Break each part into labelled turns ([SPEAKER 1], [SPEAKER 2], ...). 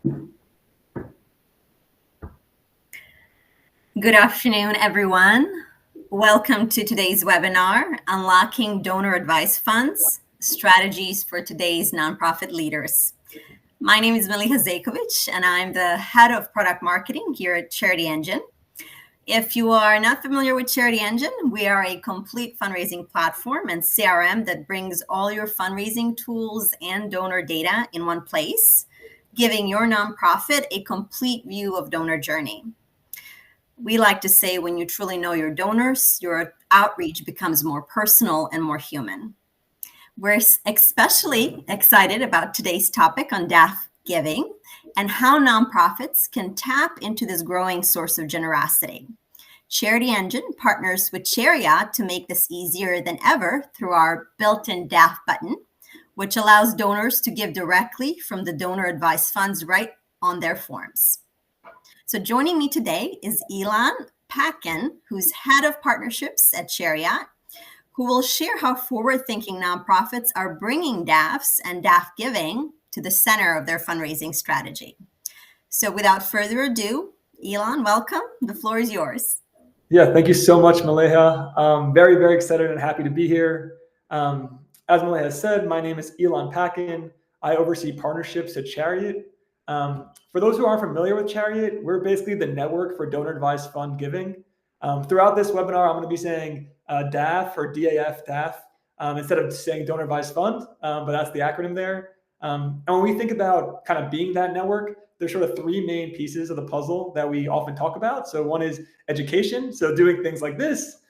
[SPEAKER 1] Good afternoon, everyone. Welcome to today's webinar, Unlocking Donor Advised Funds, Strategies for Today's Nonprofit Leaders. My name is Miliha Zajkovic, and I'm the Head of Product Marketing here at CharityEngine. If you are not familiar with CharityEngine, we are a complete fundraising platform and CRM that brings all your fundraising tools and donor data in one place, giving your nonprofit a complete view of donor journey. We like to say when you truly know your donors, your outreach becomes more personal and more human. We're especially excited about today's topic on DAF giving and how nonprofits can tap into this growing source of generosity. CharityEngine partners with Chariot to make this easier than ever through our built-in DAF button, which allows donors to give directly from the donor advised funds right on their forms. So joining me today is Elon Packin, who's head of partnerships at Chariot, who will share how forward-thinking nonprofits are bringing DAFs and DAF giving to the center of their fundraising strategy. So without further ado, Elon, welcome. The floor is yours.
[SPEAKER 2] Yeah, thank you so much, Miliha. Very, very excited and happy to be here. As Miliha said, my name is Elon Packin. I oversee partnerships at Chariot. For those who aren't familiar with Chariot, we're basically the network for donor advised fund giving. Throughout this webinar, I'm going to be saying DAF or DAF, instead of saying donor advised fund, but that's the acronym there. And when we think about kind of being that network, there's sort of three main pieces of the puzzle that we often talk about. So one is education, so doing things like this.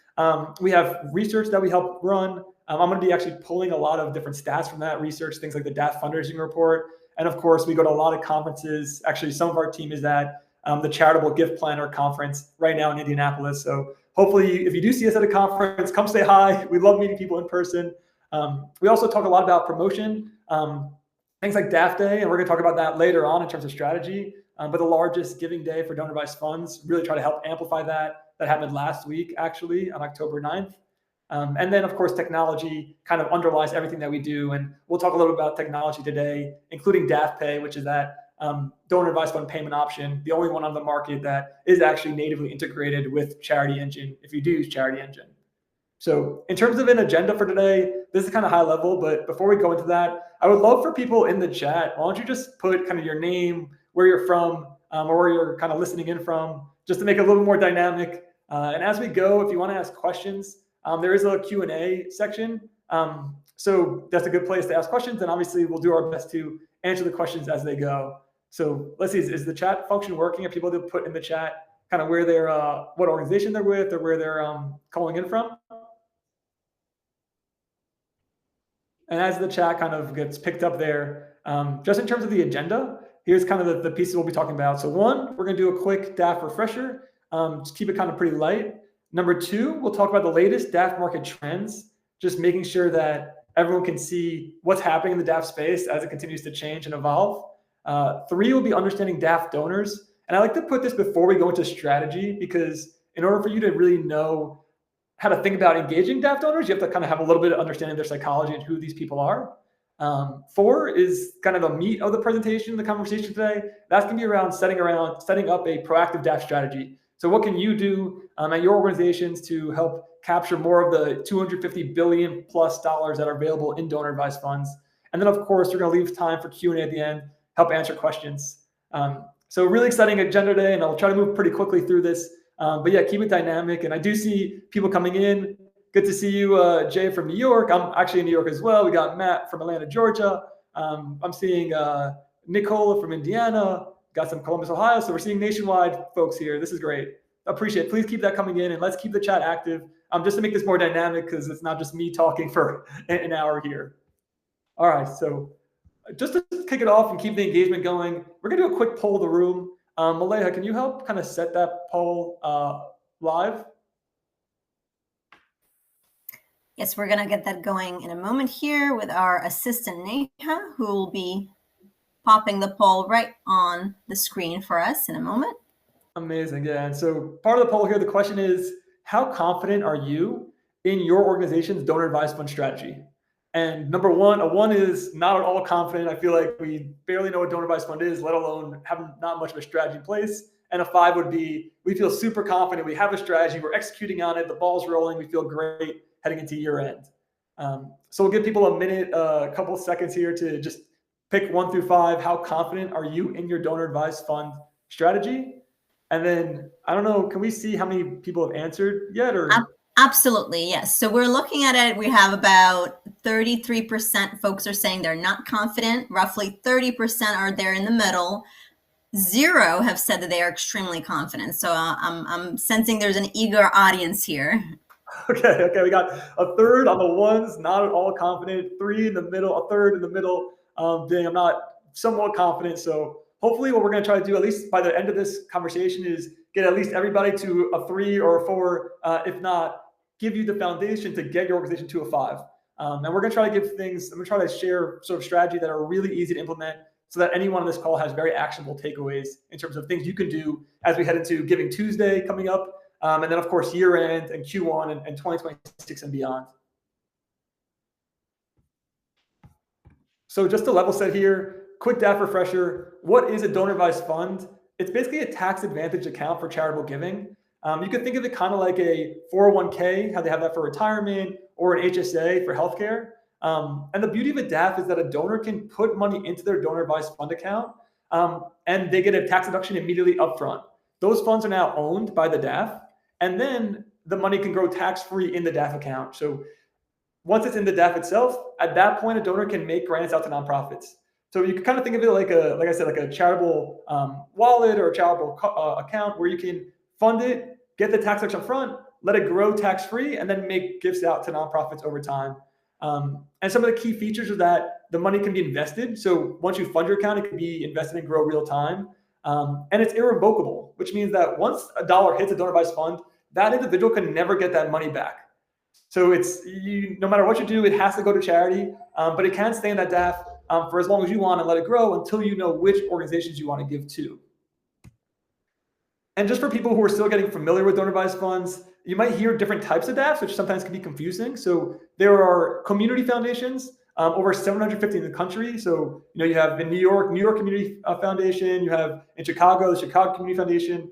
[SPEAKER 2] We have research that we help run. I'm going to be actually pulling a lot of different stats from that research, things like the DAF fundraising report. And of course, we go to a lot of conferences. Actually, some of our team is at the Charitable Gift Planner Conference right now in Indianapolis. So hopefully, if you do see us at a conference, come say hi. We love meeting people in person. We also talk a lot about promotion, things like DAF Day, and we're going to talk about that later on in terms of strategy. But the largest giving day for donor advised funds, really try to help amplify that. That happened last week, actually, on October 9th. And then, of course, technology kind of underlies everything that we do. And we'll talk a little bit about technology today, including DAF Pay, which is that donor advised fund payment option, the only one on the market that is actually natively integrated with CharityEngine if you do use CharityEngine. So in terms of an agenda for today, this is kind of high level, but before we go into that, I would love for people in the chat, why don't you just put kind of your name, where you're from, or where you're kind of listening in from, just to make it a little more dynamic. And as we go, if you want to ask questions, there is a Q&A section. So that's a good place to ask questions. And obviously, we'll do our best to answer the questions as they go. So let's see, is the chat function working? Are people to put in the chat kind of where they're, what organization they're with or where they're calling in from? And as the chat kind of gets picked up there, just in terms of the agenda, here's kind of the pieces we'll be talking about. So one, we're going to do a quick DAF refresher, just keep it kind of pretty light. Number two, we'll talk about the latest DAF market trends, just making sure that everyone can see what's happening in the DAF space as it continues to change and evolve. Three will be understanding DAF donors. And I like to put this before we go into strategy, because in order for you to really know how to think about engaging DAF donors, you have to kind of have a little bit of understanding their psychology and who these people are. Four is kind of the meat of the presentation, the conversation today. That's going to be around setting up a proactive DAF strategy. So what can you do at your organizations to help capture more of the $250 billion plus that are available in donor advised funds? And then, of course, we're going to leave time for Q&A at the end, help answer questions. So really exciting agenda today, and I'll try to move pretty quickly through this. But yeah, keep it dynamic. And I do see people coming in. Good to see you, Jay from New York. I'm actually in New York as well. We got Matt from Atlanta, Georgia. I'm seeing Nicola from Indiana. Got some Columbus, Ohio. So we're seeing nationwide folks here. This is great. Appreciate it. Please keep that coming in, and let's keep the chat active just to make this more dynamic, because it's not just me talking for an hour here. All right. So just to kick it off and keep the engagement going, we're going to do a quick poll of the room. Miliha, can you help kind of set that poll live?
[SPEAKER 1] Yes, we're going to get that going in a moment here with our assistant, Neha, who will be popping the poll right on the screen for us in a moment.
[SPEAKER 2] Amazing. Yeah. And so part of the poll here, the question is, how confident are you in your organization's donor advised fund strategy? And number one, a 1 is not at all confident. I feel like we barely know what donor advised fund is, let alone have not much of a strategy in place. And a 5 would be, we feel super confident. We have a strategy. We're executing on it. The ball's rolling. We feel great heading into year end. So we'll give people a minute, a couple of seconds here to just pick 1 through 5. How confident are you in your donor advised fund strategy? And then, I don't know, can we see how many people have answered yet? Or
[SPEAKER 1] Absolutely, yes. So we're looking at it. We have about 33% folks are saying they're not confident. Roughly 30% are there in the middle. 0 have said that they are extremely confident. So I'm sensing there's an eager audience here.
[SPEAKER 2] Okay, we got a third on the 1s, not at all confident, 3 in the middle, a third in the middle. Dang, I'm not somewhat confident. So hopefully what we're going to try to do, at least by the end of this conversation, is get at least everybody to a 3 or a 4, if not, give you the foundation to get your organization to a 5. And we're going to try to give things, I'm going to try to share sort of strategy that are really easy to implement so that anyone on this call has very actionable takeaways in terms of things you can do as we head into Giving Tuesday coming up. And then, of course, year end and Q1 and 2026 and beyond. So just to level set here, quick DAF refresher. What is a donor advised fund? It's basically a tax advantage account for charitable giving. You can think of it kind of like a 401k, how they have that for retirement, or an HSA for healthcare. And the beauty of a DAF is that a donor can put money into their donor advised fund account, and they get a tax deduction immediately upfront. Those funds are now owned by the DAF, and then the money can grow tax-free in the DAF account. So once it's in the DAF itself, at that point, a donor can make grants out to nonprofits. So you can kind of think of it like like I said, like a charitable wallet or a charitable account where you can fund it, get the tax deduction up front, let it grow tax-free, and then make gifts out to nonprofits over time. And some of the key features are that the money can be invested. So once you fund your account, it can be invested and grow real time. And it's irrevocable, which means that once a dollar hits a donor advised fund, that individual can never get that money back. So it's no matter what you do, it has to go to charity, but it can stay in that DAF for as long as you want and let it grow until you know which organizations you want to give to. And just for people who are still getting familiar with donor advised funds, you might hear different types of DAFs, which sometimes can be confusing. So there are community foundations, over 750 in the country. So you have in New York Community Foundation. You have in Chicago, the Chicago Community Foundation,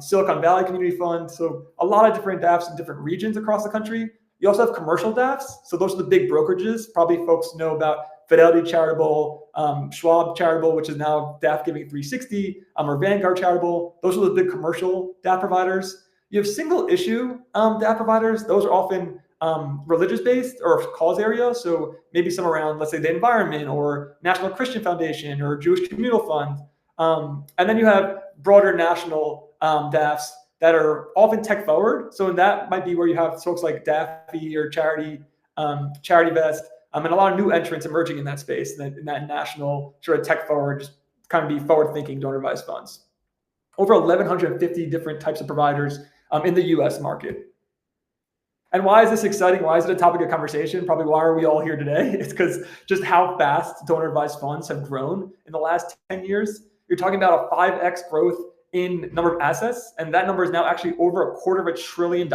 [SPEAKER 2] Silicon Valley Community Fund. So a lot of different DAFs in different regions across the country. You also have commercial DAFs. So those are the big brokerages. Probably folks know about Fidelity Charitable, Schwab Charitable, which is now DAF Giving 360, or Vanguard Charitable. Those are the big commercial DAF providers. You have single issue DAF providers. Those are often religious based or cause area. So maybe some around, let's say, the environment or National Christian Foundation or Jewish Communal Fund. And then you have broader national DAFs that are often tech forward. So that might be where you have folks like DAFI or CharityVest, and a lot of new entrants emerging in that space, in that national sort of tech forward, just kind of be forward thinking donor advised funds. Over 1,150 different types of providers in the US market. And why is this exciting? Why is it a topic of conversation? Probably why are we all here today? It's because just how fast donor advised funds have grown in the last 10 years. You're talking about a 5x growth in number of assets. And that number is now actually over $250 billion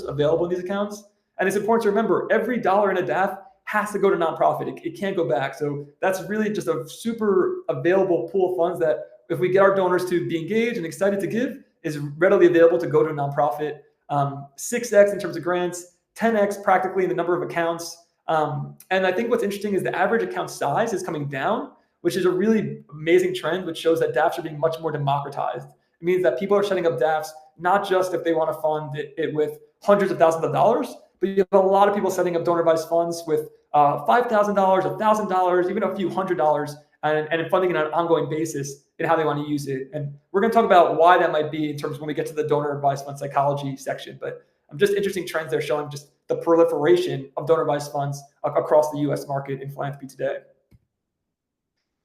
[SPEAKER 2] available in these accounts. And it's important to remember, every dollar in a DAF has to go to nonprofit. It can't go back. So that's really just a super available pool of funds that if we get our donors to be engaged and excited to give, is readily available to go to a nonprofit. 6x in terms of grants, 10x practically in the number of accounts. And I think what's interesting is the average account size is coming down, which is a really amazing trend, which shows that DAFs are being much more democratized. It means that people are setting up DAFs, not just if they want to fund it with hundreds of thousands of dollars, but you have a lot of people setting up donor advised funds with $5,000, $1,000, even a few $100s, and funding it on an ongoing basis in how they want to use it. And we're going to talk about why that might be in terms of when we get to the donor advised fund psychology section. But just interesting trends there showing just the proliferation of donor advised funds across the US market in philanthropy today.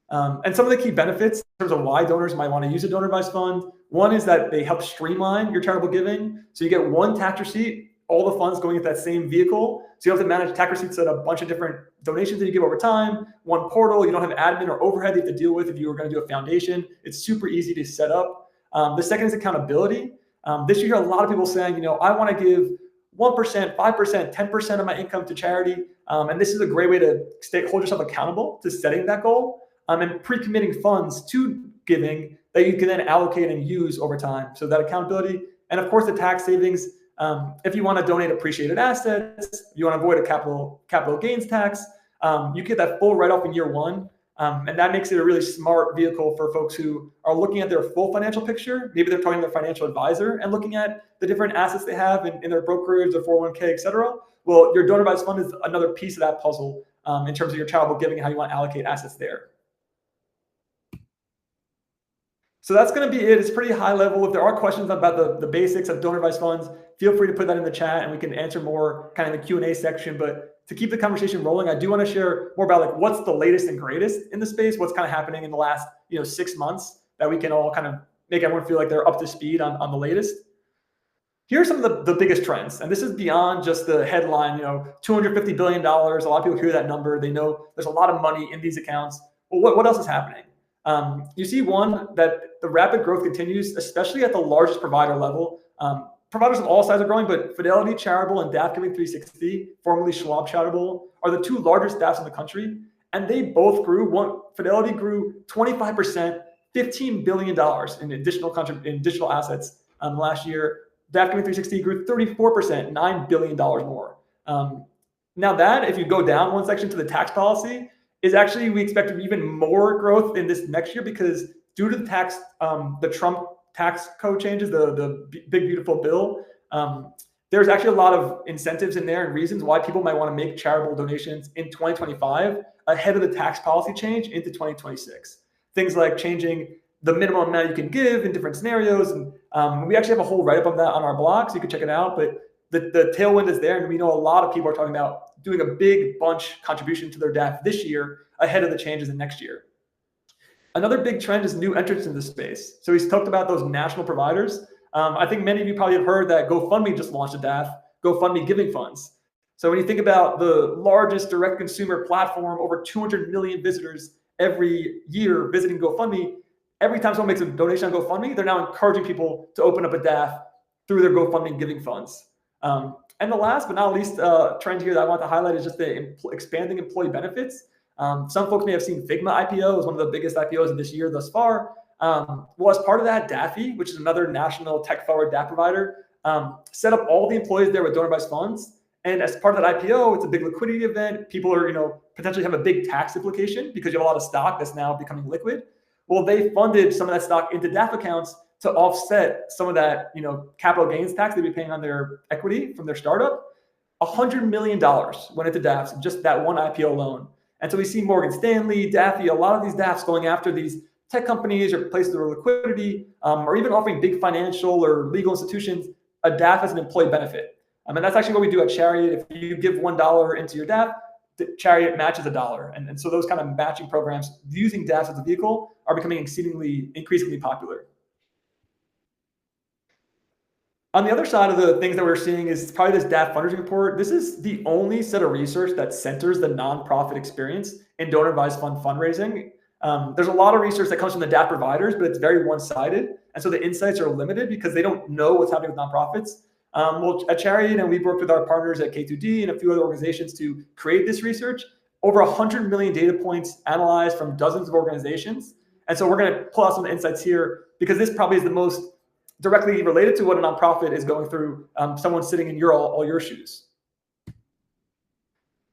[SPEAKER 2] And some of the key benefits in terms of why donors might want to use a donor advised fund. One is that they help streamline your charitable giving. So you get one tax receipt, all the funds going into that same vehicle. So you don't have to manage tax receipts at a bunch of different donations that you give over time. One portal, you don't have admin or overhead you have to deal with if you were going to do a foundation. It's super easy to set up. The second is accountability. This year, a lot of people saying, I want to give 1%, 5%, 10% of my income to charity. And this is a great way to hold yourself accountable to setting that goal and pre-committing funds to giving that you can then allocate and use over time. So that accountability, and of course the tax savings. If you want to donate appreciated assets, you want to avoid a capital gains tax, you get that full write-off in year one. And that makes it a really smart vehicle for folks who are looking at their full financial picture. Maybe they're talking to their financial advisor and looking at the different assets they have in their brokerage, their 401k, et cetera. Well, your donor advised fund is another piece of that puzzle in terms of your charitable giving and how you want to allocate assets there. So that's going to be it. It's pretty high level. If there are questions about the basics of donor advised funds, feel free to put that in the chat and we can answer more kind of in the Q&A section. But to keep the conversation rolling, I do want to share more about like what's the latest and greatest in the space, what's kind of happening in the last 6 months that we can all kind of make everyone feel like they're up to speed on the latest. Here are some of the biggest trends, and this is beyond just the headline, $250 billion. A lot of people hear that number. They know there's a lot of money in these accounts. Well, what else is happening? You see one, that the rapid growth continues, especially at the largest provider level. Providers of all sizes are growing, but Fidelity Charitable and DAF Giving 360, formerly Schwab Charitable, are the two largest DAFs in the country. And they both grew. Fidelity grew 25%, $15 billion in additional assets last year. DAF Giving 360 grew 34%, $9 billion more. Now that, if you go down one section to the tax policy, is actually, we expect even more growth in this next year because due to the Trump tax code changes, the big, beautiful bill, there's actually a lot of incentives in there and reasons why people might want to make charitable donations in 2025 ahead of the tax policy change into 2026. Things like changing the minimum amount you can give in different scenarios. And we actually have a whole write-up on that on our blog, so you can check it out. But the tailwind is there, and we know a lot of people are talking about doing a big bunch contribution to their DAF this year ahead of the changes in next year. Another big trend is new entrants in this space. So he's talked about those national providers. I think many of you probably have heard that GoFundMe just launched a DAF, GoFundMe Giving Funds. So when you think about the largest direct consumer platform, over 200 million visitors every year visiting GoFundMe, every time someone makes a donation on GoFundMe, they're now encouraging people to open up a DAF through their GoFundMe Giving Funds. And the last but not least trend here that I want to highlight is just the expanding employee benefits. Some folks may have seen Figma IPO as one of the biggest IPOs of this year thus far. Well, as part of that, DAFI, which is another national tech-forward DAF provider, set up all the employees there with donor advised funds. And as part of that IPO, it's a big liquidity event. People are, potentially have a big tax implication because you have a lot of stock that's now becoming liquid. Well, they funded some of that stock into DAF accounts to offset some of that, capital gains tax they'd be paying on their equity from their startup. $100 million went into DAFs, just that one IPO alone. And so we see Morgan Stanley, Daffy, a lot of these DAFs going after these tech companies or places of liquidity, or even offering big financial or legal institutions a DAF as an employee benefit. And that's actually what we do at Chariot. If you give $1 into your DAF, the Chariot matches $1. And so those kind of matching programs using DAFs as a vehicle are becoming increasingly popular. On the other side of the things that we're seeing is probably this DAF fundraising report. This is the only set of research that centers the nonprofit experience in donor advised fund fundraising. There's a lot of research that comes from the DAF providers, but it's very one-sided. And so the insights are limited because they don't know what's happening with nonprofits. Well, at Chariot, and we've worked with our partners at K2D and a few other organizations to create this research. Over 100 million data points analyzed from dozens of organizations. And so we're going to pull out some insights here because this probably is the most directly related to what a nonprofit is going through, someone sitting in all your shoes.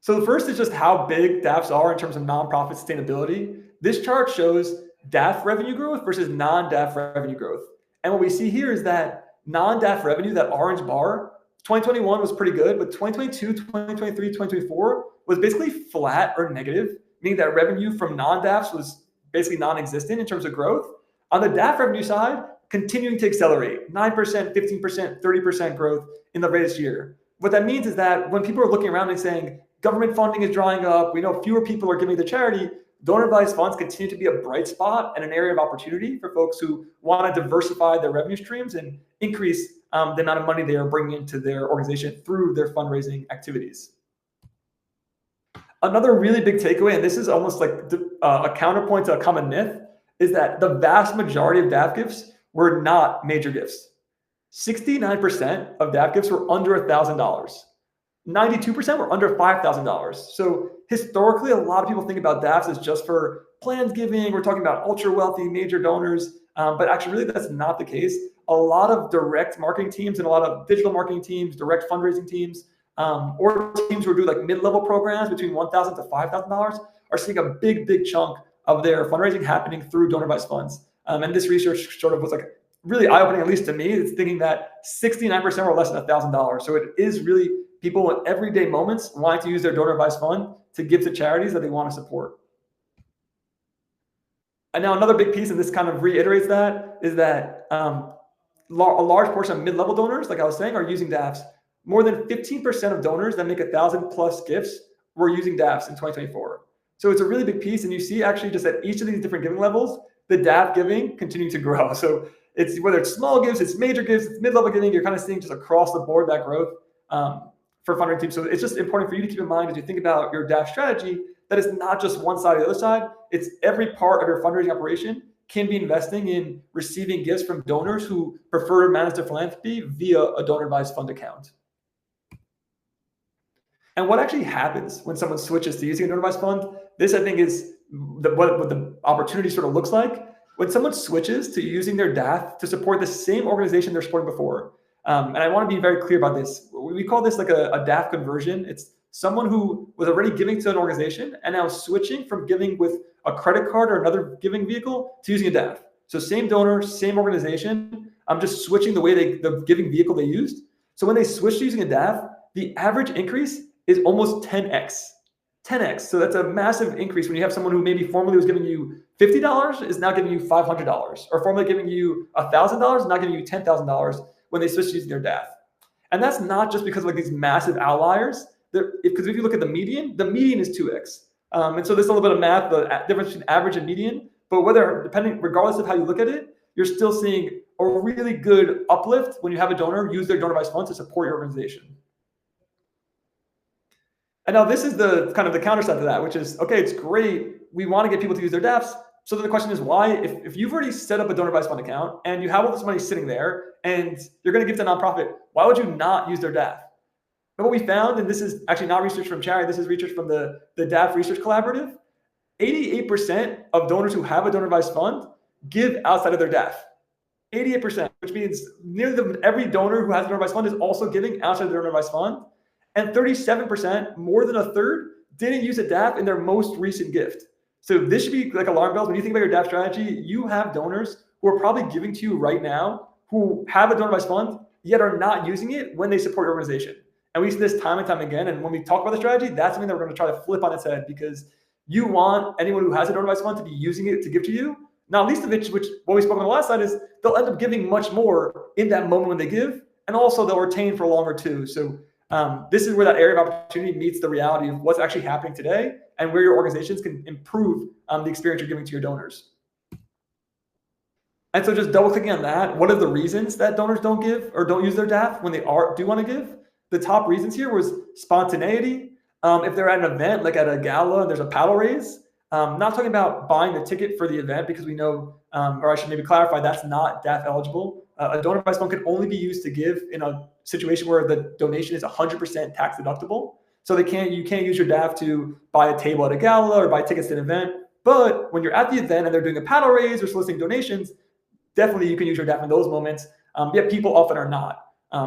[SPEAKER 2] So the first is just how big DAFs are in terms of nonprofit sustainability. This chart shows DAF revenue growth versus non-DAF revenue growth. And what we see here is that non-DAF revenue, that orange bar, 2021 was pretty good, but 2022, 2023, 2024 was basically flat or negative, meaning that revenue from non-DAFs was basically non-existent in terms of growth. On the DAF revenue side, continuing to accelerate, 9%, 15%, 30% growth in the latest year. What that means is that when people are looking around and saying, government funding is drying up, we know fewer people are giving to charity, donor advised funds continue to be a bright spot and an area of opportunity for folks who want to diversify their revenue streams and increase the amount of money they are bringing into their organization through their fundraising activities. Another really big takeaway, and this is almost like a counterpoint to a common myth, is that the vast majority of DAF gifts were not major gifts. 69% of DAF gifts were under $1,000. 92% were under $5,000. So historically, a lot of people think about DAFs as just for planned giving. We're talking about ultra wealthy major donors, but actually really that's not the case. A lot of direct marketing teams and a lot of digital marketing teams, direct fundraising teams, or teams who do like mid-level programs between $1,000 to $5,000 are seeing a big chunk of their fundraising happening through donor-advised funds. And this research sort of was like really eye-opening, at least to me. It's thinking that 69% were less than $1,000. So it is really people in everyday moments wanting to use their donor-advised fund to give to charities that they want to support. And now another big piece, and this kind of reiterates that, is that a large portion of mid-level donors, like I was saying, are using DAFs. More than 15% of donors that make 1,000 plus gifts were using DAFs in 2024. So it's a really big piece. And you see actually just at each of these different giving levels, the DAF giving continue to grow. So it's whether it's small gifts, it's major gifts, it's mid-level giving, you're kind of seeing just across the board that growth for fundraising teams. So it's just important for you to keep in mind as you think about your DAF strategy, that it's not just one side or the other side. It's every part of your fundraising operation can be investing in receiving gifts from donors who prefer to manage their philanthropy via a donor-advised fund account. And what actually happens when someone switches to using a donor-advised fund, this I think is what the opportunity sort of looks like. When someone switches to using their DAF to support the same organization they're supporting before, and I want to be very clear about this. We call this like a DAF conversion. It's someone who was already giving to an organization and now switching from giving with a credit card or another giving vehicle to using a DAF. So same donor, same organization. I'm just switching the way the giving vehicle they used. So when they switch to using a DAF, the average increase is almost 10x. 10x. So that's a massive increase when you have someone who maybe formerly was giving you $50 is now giving you $500, or formerly giving you $1,000 is now giving you $10,000 when they switch to using their DAF. And that's not just because of like these massive outliers. Because if you look at the median is 2x. And so there's a little bit of math, the difference between average and median, but regardless of how you look at it, you're still seeing a really good uplift when you have a donor use their donor-advised fund to support your organization. And now this is the kind of the counter side to that, which is, okay, it's great. We want to get people to use their DAFs. So then the question is why, if you've already set up a donor-advised fund account and you have all this money sitting there and you're going to give to a nonprofit, why would you not use their DAF? But what we found, and this is actually not research from Chariot, this is research from the DAF Research Collaborative, 88% of donors who have a donor-advised fund give outside of their DAF. 88%, which means nearly every donor who has a donor-advised fund is also giving outside of their donor-advised fund. And 37%, more than a third, didn't use a DAF in their most recent gift. So this should be like alarm bells. When you think about your DAF strategy, you have donors who are probably giving to you right now who have a donor-advised fund, yet are not using it when they support your organization. And we see this time and time again. And when we talk about the strategy, that's something that we're going to try to flip on its head, because you want anyone who has a donor-advised fund to be using it to give to you. Not least of which what we spoke on the last slide is they'll end up giving much more in that moment when they give, and also they'll retain for longer too. So this is where that area of opportunity meets the reality of what's actually happening today and where your organizations can improve the experience you're giving to your donors. And so just double clicking on that, what are the reasons that donors don't give or don't use their DAF when they do want to give? The top reasons here was spontaneity. If they're at an event, like at a gala and there's a paddle raise, not talking about buying the ticket for the event, because we know, or I should maybe clarify, that's not DAF eligible. A donor-advised fund can only be used to give in a situation where the donation is 100% tax deductible. So you can't use your DAF to buy a table at a gala or buy tickets to an event. But when you're at the event and they're doing a paddle raise or soliciting donations, definitely you can use your DAF in those moments. Yet people often are not.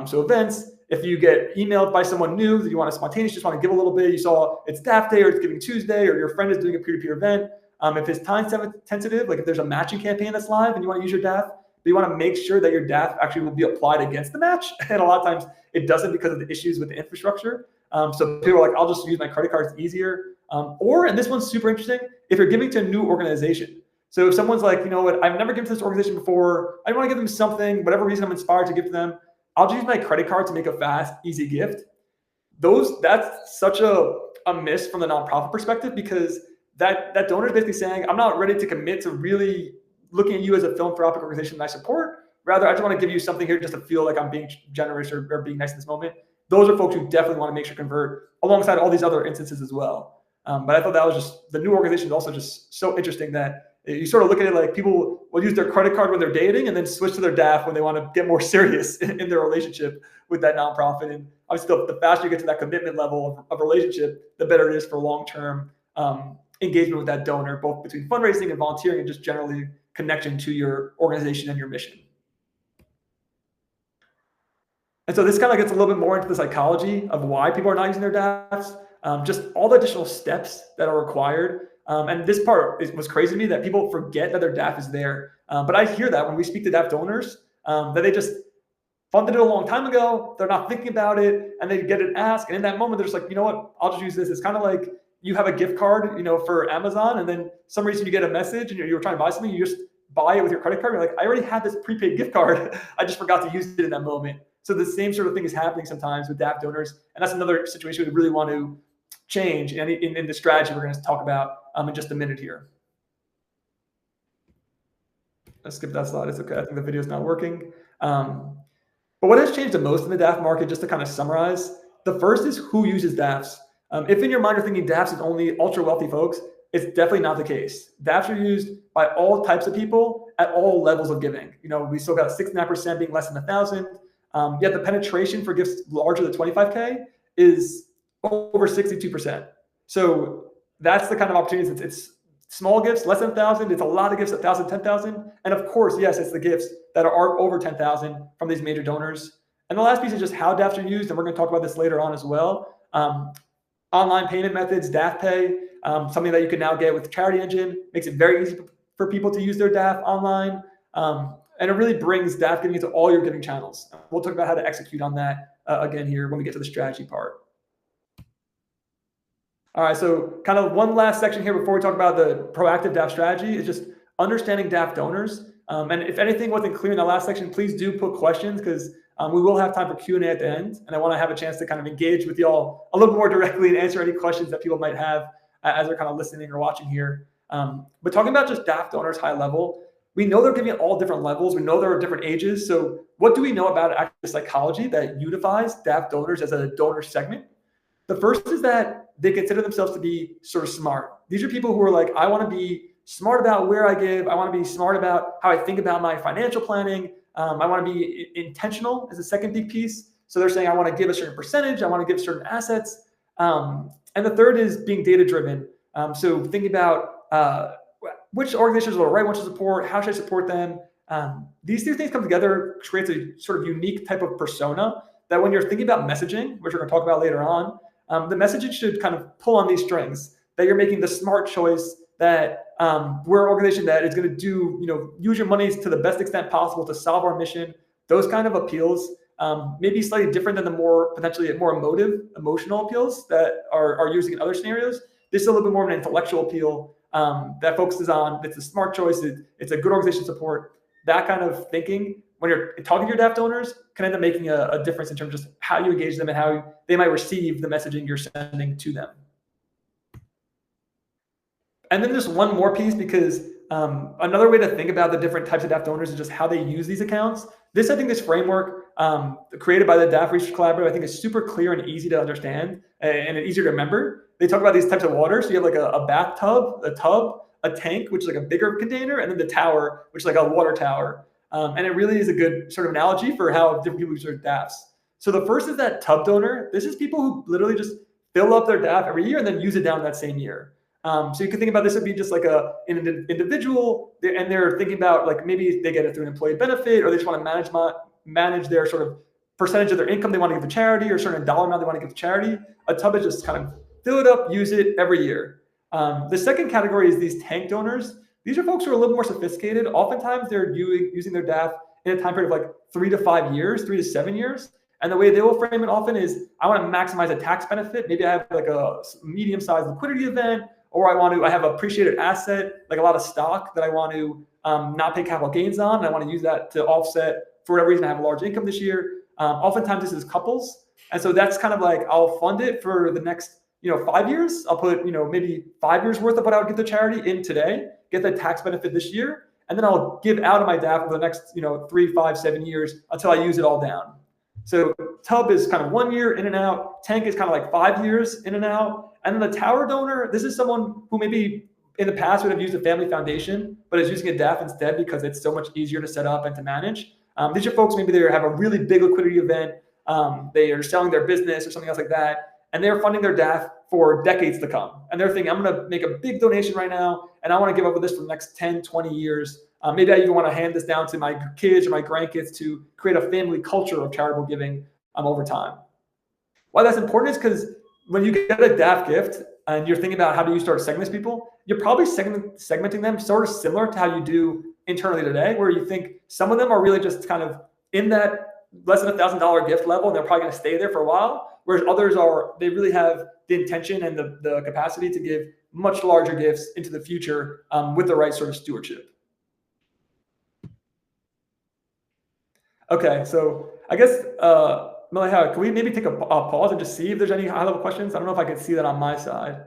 [SPEAKER 2] So events, if you get emailed by someone new that you want to spontaneously just want to give a little bit, you saw it's DAF Day or it's Giving Tuesday, or your friend is doing a peer-to-peer event. If it's time sensitive, like if there's a matching campaign that's live and you want to use your DAF, but you want to make sure that your DAF actually will be applied against the match. And a lot of times it doesn't because of the issues with the infrastructure. So people are like, I'll just use my credit card, it's easier. Or, and this one's super interesting, if you're giving to a new organization. So if someone's like, you know what, I've never given to this organization before, I want to give them something, whatever reason I'm inspired to give to them, I'll just use my credit card to make a fast, easy gift. That's such a miss from the nonprofit perspective, because that donor is basically saying, I'm not ready to commit to really looking at you as a philanthropic organization that I support. Rather, I just want to give you something here just to feel like I'm being generous or being nice in this moment. Those are folks who definitely want to make sure convert alongside all these other instances as well. But I thought that was just, the new organization is also just so interesting that You sort of look at it like people will use their credit card when they're dating and then switch to their DAF when they want to get more serious in their relationship with that nonprofit. And obviously, the faster you get to that commitment level of relationship, the better it is for long-term engagement with that donor, both between fundraising and volunteering and just generally connection to your organization and your mission. And so this kind of gets a little bit more into the psychology of why people are not using their DAFs, just all the additional steps that are required. And this part was crazy to me that people forget that their DAF is there. But I hear that when we speak to DAF donors, that they just funded it a long time ago. They're not thinking about it and they get an ask. And in that moment, they're just like, you know what, I'll just use this. It's kind of like you have a gift card, for Amazon. And then some reason you get a message and you're trying to buy something, you just buy it with your credit card. You're like, I already had this prepaid gift card. I just forgot to use it in that moment. So the same sort of thing is happening sometimes with DAF donors. And that's another situation we really want to change in the strategy we're going to talk about in just a minute here. Let's skip that slide. It's okay. I think the video is not working. But what has changed the most in the DAF market, just to kind of summarize, the first is who uses DAFs. If in your mind you're thinking DAFs is only ultra wealthy folks, it's definitely not the case. DAFs are used by all types of people at all levels of giving. We still got 69% being less than 1,000. Yet the penetration for gifts larger than 25K is over 62%. So that's the kind of opportunities. It's small gifts, less than 1,000. It's a lot of gifts, 1,000, 10,000. And of course, yes, it's the gifts that are over 10,000 from these major donors. And the last piece is just how DAFs are used. And we're going to talk about this later on as well. Online payment methods, DAF Pay, something that you can now get with CharityEngine, makes it very easy for people to use their DAF online. And it really brings DAF giving into all your giving channels. We'll talk about how to execute on that again here when we get to the strategy part. All right, so kind of one last section here before we talk about the proactive DAF strategy is just understanding DAF donors. And if anything wasn't clear in the last section, please do put questions because we will have time for Q&A at the end. And I want to have a chance to kind of engage with y'all a little more directly and answer any questions that people might have as they're kind of listening or watching here. But talking about just DAF donors high level, we know they're giving at all different levels. We know there are different ages. So what do we know about actual psychology that unifies DAF donors as a donor segment? The first is that they consider themselves to be sort of smart. These are people who are like, I want to be smart about where I give. I want to be smart about how I think about my financial planning. I want to be intentional as a second big piece. So they're saying, I want to give a certain percentage. I want to give certain assets. And the third is being data-driven. So thinking about which organizations are the right ones to support, how should I support them? These two things come together, creates a sort of unique type of persona that when you're thinking about messaging, which we're going to talk about later on, the messaging should kind of pull on these strings, that you're making the smart choice, that we're an organization that is going to do, use your monies to the best extent possible to solve our mission. Those kind of appeals may be slightly different than the potentially more emotional appeals that are using in other scenarios. This is a little bit more of an intellectual appeal that focuses on, it's a smart choice, it's a good organization support. That kind of thinking, when you're talking to your DAF donors, can end up making a difference in terms of just how you engage them and how they might receive the messaging you're sending to them. And then just one more piece, because another way to think about the different types of DAF donors is just how they use these accounts. I think this framework created by the DAF Research Collaborative, I think is super clear and easy to understand and easier to remember. They talk about these types of water. So you have like a bathtub, a tub, a tank, which is like a bigger container, and then the tower, which is like a water tower. And it really is a good sort of analogy for how different people use their DAFs. So the first is that tub donor. This is people who literally just fill up their DAF every year and then use it down that same year. So you can think about this would be just like an individual, and they're thinking about like maybe they get it through an employee benefit, or they just want to manage their sort of percentage of their income they want to give to charity, or a certain dollar amount they want to give to charity. A tub is just kind of fill it up, use it every year. The second category is these tank donors. These are folks who are a little more sophisticated. Oftentimes they're using their DAF in a time period of like 3 to 5 years, 3 to 7 years. And the way they will frame it often is, I want to maximize a tax benefit. Maybe I have like a medium-sized liquidity event, or I have appreciated asset, like a lot of stock that I want to not pay capital gains on. And I want to use that to offset, for whatever reason, I have a large income this year. Oftentimes this is couples. And so that's kind of like, I'll fund it for the next 5 years. I'll put, maybe 5 years worth of what I would give to charity in today, get the tax benefit this year, and then I'll give out of my DAF for the next, 3, 5, 7 years until I use it all down. So tub is kind of 1 year in and out. Tank is kind of like 5 years in and out. And then the tower donor, this is someone who maybe in the past would have used a family foundation, but is using a DAF instead because it's so much easier to set up and to manage. These are folks, maybe they have a really big liquidity event, they are selling their business or something else like that, and they're funding their DAF for decades to come. And they're thinking, I'm going to make a big donation right now, and I want to give up with this for the next 10, 20 years. Maybe I even want to hand this down to my kids or my grandkids to create a family culture of charitable giving over time. Why that's important is because when you get a DAF gift and you're thinking about how do you start segmenting people, you're probably segmenting them sort of similar to how you do internally today, where you think some of them are really just kind of in that less than $1,000 gift level, and they're probably going to stay there for a while, whereas others they really have the intention and the capacity to give much larger gifts into the future with the right sort of stewardship. Okay, so I guess, Maleha, can we maybe take a pause and just see if there's any high-level questions? I don't know if I can see that on my side.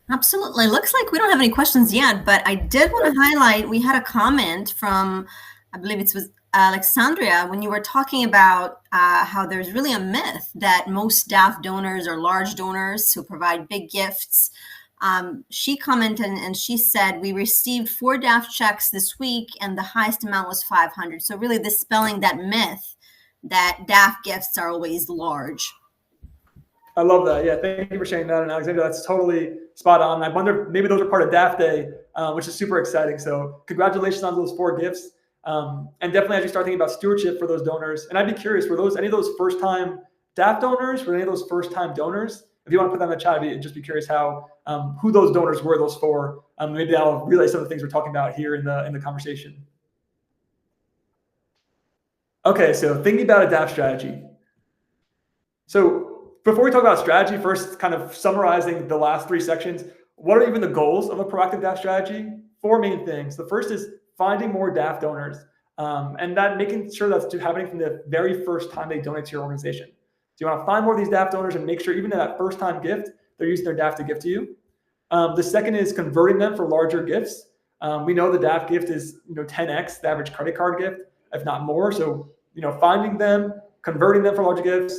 [SPEAKER 1] Absolutely. Looks like we don't have any questions yet, but I did want to highlight, we had a comment from, I believe it was Alexandria, when you were talking about how there's really a myth that most DAF donors are large donors who provide big gifts. She commented and she said, we received 4 DAF checks this week and the highest amount was 500. So really dispelling that myth that DAF gifts are always large.
[SPEAKER 2] I love that. Yeah, thank you for sharing that. And Alexandra, that's totally spot on. I wonder if maybe those are part of DAF Day, which is super exciting. So congratulations on those 4 gifts. And definitely as you start thinking about stewardship for those donors, and I'd be curious, were those any of those first-time DAF donors? Were any of those first-time donors? If you want to put that in the chat, I'd just be curious how who those donors were, those 4. Maybe I'll relay some of the things we're talking about here in the conversation. Okay, so thinking about a DAF strategy. So before we talk about strategy, first kind of summarizing the last 3 sections, what are even the goals of a proactive DAF strategy? 4 main things. The first is finding more DAF donors, and that making sure that's happening from the very first time they donate to your organization. So you want to find more of these DAF donors and make sure even in that first time gift, they're using their DAF to give to you. The second is converting them for larger gifts. We know the DAF gift is 10x the average credit card gift, if not more. So finding them, converting them for larger gifts,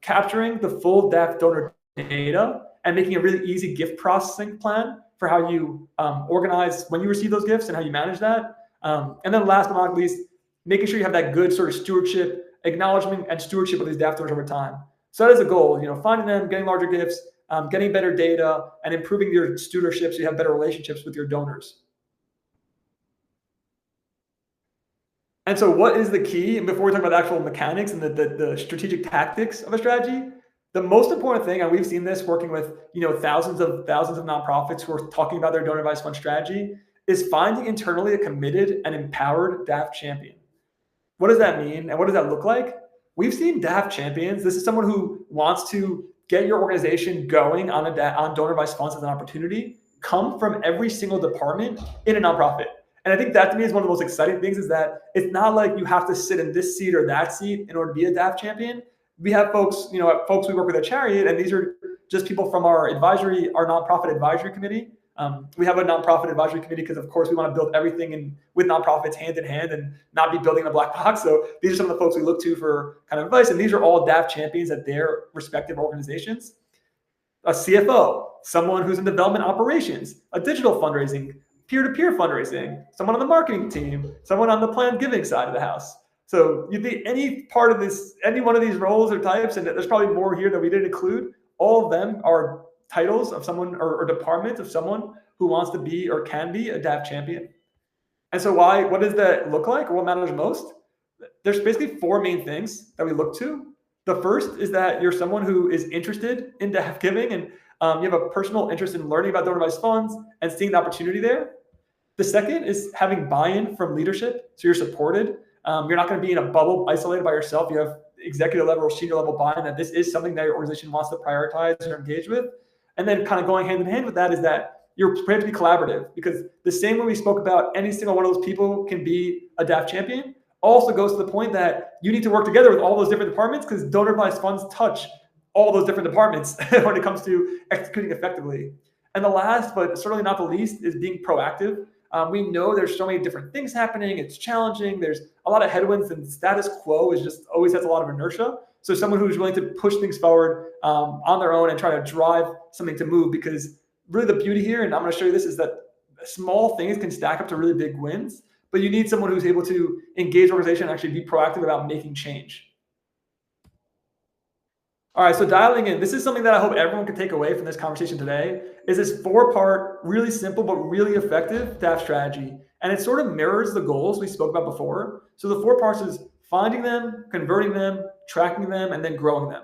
[SPEAKER 2] capturing the full DAF donor data, and making a really easy gift processing plan for how you organize when you receive those gifts and how you manage that. And then last but not least, making sure you have that good sort of stewardship, acknowledgement and stewardship of these DAF donors over time. So that is a goal, finding them, getting larger gifts, getting better data, and improving your stewardship so you have better relationships with your donors. And so what is the key? And before we talk about the actual mechanics and the strategic tactics of a strategy, the most important thing, and we've seen this working with thousands of nonprofits who are talking about their donor advised fund strategy, is finding internally a committed and empowered DAF champion. What does that mean? And what does that look like? We've seen DAF champions. This is someone who wants to get your organization going on donor advised funds as an opportunity, come from every single department in a nonprofit. And I think that to me is one of the most exciting things, is that it's not like you have to sit in this seat or that seat in order to be a DAF champion. We have folks, folks we work with at Chariot, and these are just people from our nonprofit advisory committee. We have a nonprofit advisory committee because, of course, we want to build everything with nonprofits hand in hand and not be building in a black box. So these are some of the folks we look to for kind of advice, and these are all DAF champions at their respective organizations. A CFO, someone who's in development operations, a digital fundraising, peer-to-peer fundraising, someone on the marketing team, someone on the planned giving side of the house. So you think any one of these roles or types, and there's probably more here that we didn't include, all of them are titles of someone or department of someone who wants to be or can be a DAF champion. And so what does that look like, or what matters most? There's basically 4 main things that we look to. The first is that you're someone who is interested in DAF giving, and you have a personal interest in learning about donor advised funds and seeing the opportunity there. The second is having buy-in from leadership, so you're supported. You're not going to be in a bubble isolated by yourself. You have executive level or senior level buy-in that this is something that your organization wants to prioritize or engage with. And then kind of going hand in hand with that is that you're prepared to be collaborative, because the same way we spoke about any single one of those people can be a DAF champion also goes to the point that you need to work together with all those different departments, because donor advised funds touch all those different departments when it comes to executing effectively. And the last, but certainly not the least, is being proactive. We know there's so many different things happening. It's challenging. There's a lot of headwinds, and status quo always has a lot of inertia. So someone who's willing to push things forward on their own and try to drive something to move, because really the beauty here, and I'm going to show you this, is that small things can stack up to really big wins, but you need someone who's able to engage the organization and actually be proactive about making change. All right, so dialing in, this is something that I hope everyone can take away from this conversation today, is this 4-part, really simple, but really effective DAF strategy. And it sort of mirrors the goals we spoke about before. So the 4 parts is finding them, converting them, tracking them, and then growing them.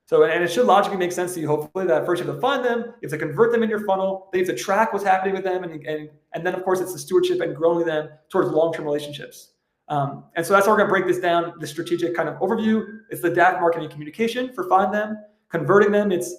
[SPEAKER 2] So, and it should logically make sense to you, hopefully, that first you have to find them, you have to convert them in your funnel, then you have to track what's happening with them, and then, of course, it's the stewardship and growing them towards long-term relationships. And so that's how we're going to break this down, the strategic kind of overview. It's the DAF marketing communication for find them, converting them. It's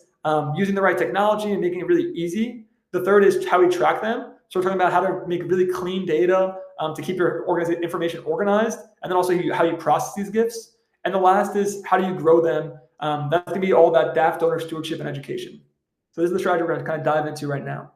[SPEAKER 2] using the right technology and making it really easy. The third is how we track them. So we're talking about how to make really clean data to keep your information organized, and then also how you process these gifts. And the last is how do you grow them? That's going to be all that DAF donor stewardship and education. So this is the strategy we're going to kind of dive into right now.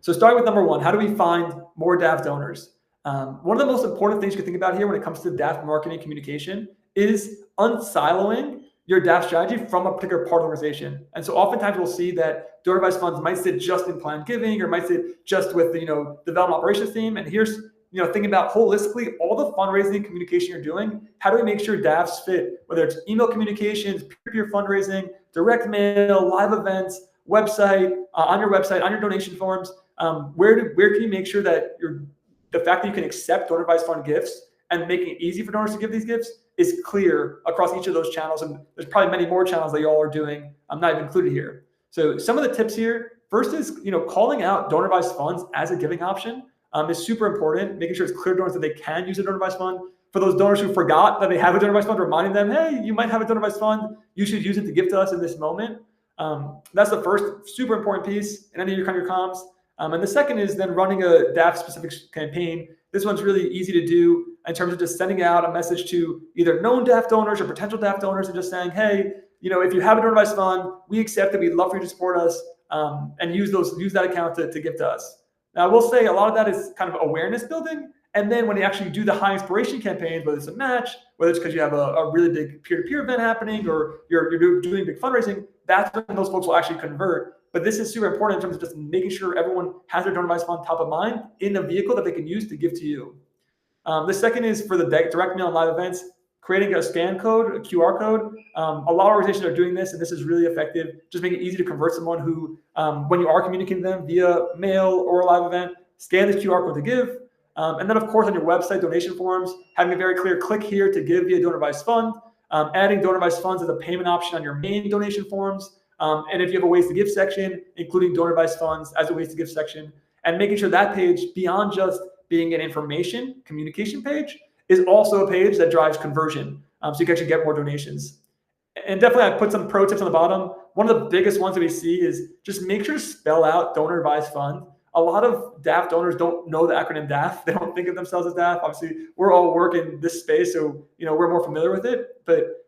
[SPEAKER 2] So starting with number 1, how do we find more DAF donors? One of the most important things you can think about here when it comes to DAF marketing communication is unsiloing your DAF strategy from a particular part of the organization. And so oftentimes we'll see that donor advised funds might sit just in planned giving, or might sit just with the development operations team. And here's thinking about holistically all the fundraising communication you're doing. How do we make sure DAFs fit, whether it's email communications, peer-to-peer fundraising, direct mail, live events, website, on your website, on your donation forms? Where can you make sure that the fact that you can accept donor advised fund gifts and making it easy for donors to give these gifts is clear across each of those channels. And there's probably many more channels that you all are doing. I'm not even included here. So some of the tips here, first is, calling out donor advised funds as a giving option is super important. Making sure it's clear to donors that they can use a donor advised fund. For those donors who forgot that they have a donor advised fund, reminding them, hey, you might have a donor advised fund. You should use it to give to us in this moment. That's the first super important piece in any of your kind of comms. And the second is then running a DAF specific campaign. This one's really easy to do in terms of just sending out a message to either known DAF donors or potential DAF donors and just saying, hey, if you have a donor advised fund, we accept it. We'd love for you to support us and use that account to give to us. Now, I will say a lot of that is kind of awareness building. And then when you actually do the high inspiration campaigns, whether it's a match, whether it's because you have a really big peer-to-peer event happening, or you're doing big fundraising, that's when those folks will actually convert. But this is super important in terms of just making sure everyone has their donor advised fund top of mind in a vehicle that they can use to give to you. The second is for the direct mail and live events, creating a scan code, a QR code. A lot of organizations are doing this, and this is really effective. Just make it easy to convert someone who, when you are communicating them via mail or a live event, scan the QR code to give. And then, of course, on your website donation forms, having a very clear click here to give via donor advised fund, adding donor advised funds as a payment option on your main donation forms. And if you have a ways to give section, including donor advised funds as a ways to give section, and making sure that page, beyond just being an information communication page, is also a page that drives conversion. So you can actually get more donations. And definitely I put some pro tips on the bottom. One of the biggest ones that we see is just make sure to spell out donor advised fund. A lot of DAF donors don't know the acronym DAF. They don't think of themselves as DAF. Obviously, we're all work in this space, so we're more familiar with it. But